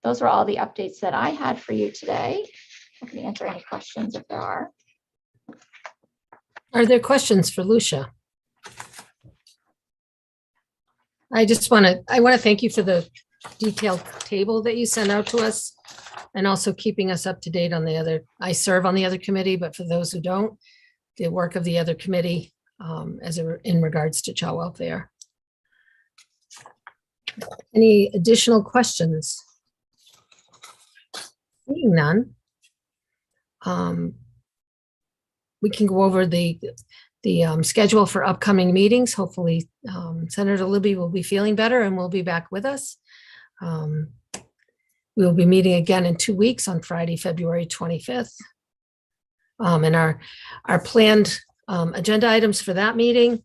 Those are all the updates that I had for you today. I can answer any questions if there are. Are there questions for Lucia? I want to thank you for the detailed table that you sent out to us, and also keeping us up to date on the other. I serve on the other committee, but for those who don't, the work of the other committee in regards to child welfare. Any additional questions? Seeing none. we can go over the schedule for upcoming meetings. Hopefully, Senator Libby will be feeling better and will be back with us. We will be meeting again in 2 weeks on Friday, February 25th. And our planned agenda items for that meeting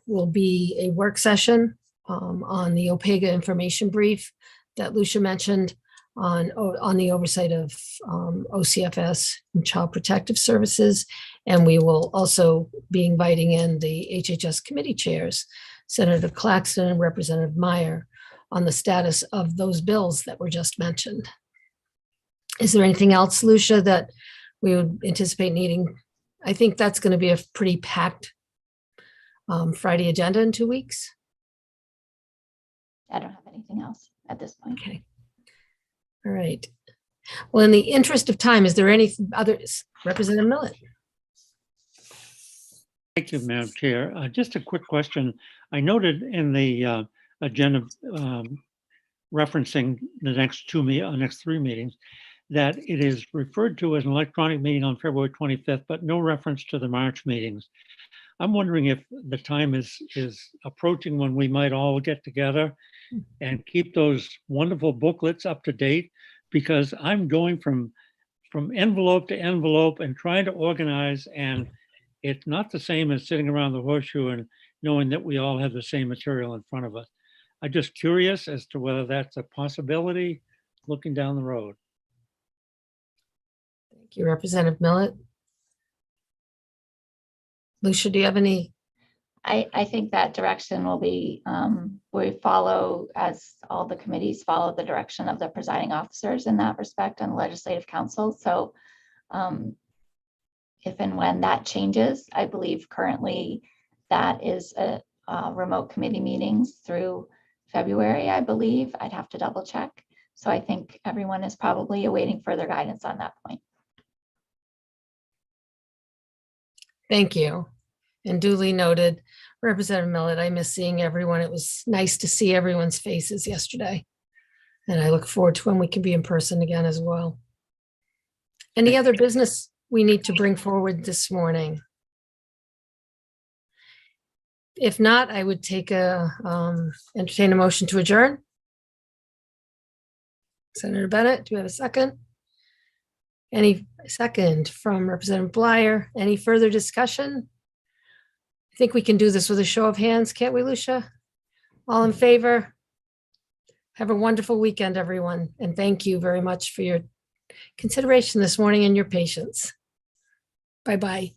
will be a work session on the OPEGA information brief that Lucia mentioned on the oversight of OCFS and Child Protective Services. And we will also be inviting in the HHS committee chairs, Senator Claxton and Representative Meyer, on the status of those bills that were just mentioned. Is there anything else, Lucia, that we would anticipate needing? I think that's going to be a pretty packed Friday agenda in 2 weeks. I don't have anything else at this point. Okay. All right. Well, in the interest of time, is there any others? Representative Millet. Thank you, Madam Chair. Just a quick question. I noted in the agenda referencing the next next 3 meetings that it is referred to as an electronic meeting on February 25th, but no reference to the March meetings. I'm wondering if the time is approaching when we might all get together and keep those wonderful booklets up to date, because I'm going from envelope to envelope and trying to organize, and it's not the same as sitting around the horseshoe and knowing that we all have the same material in front of us. I'm just curious as to whether that's a possibility looking down the road. Thank you, Representative Millet. Lucia, do you have any? I think that direction will be, we follow, as all the committees follow the direction of the presiding officers in that respect and legislative council. So if and when that changes, I believe currently that is a remote committee meetings through February, I believe. I'd have to double check. So I think everyone is probably awaiting further guidance on that point. Thank you. And duly noted. Representative Millet, I miss seeing everyone. It was nice to see everyone's faces yesterday. And I look forward to when we can be in person again as well. Any other business we need to bring forward this morning? If not, I would entertain a motion to adjourn. Senator Bennett, do you have a second? Any second from Representative Bleier? Any further discussion? I think we can do this with a show of hands, can't we, Lucia? All in favor? Have a wonderful weekend, everyone. And thank you very much for your consideration this morning and your patience. Bye-bye.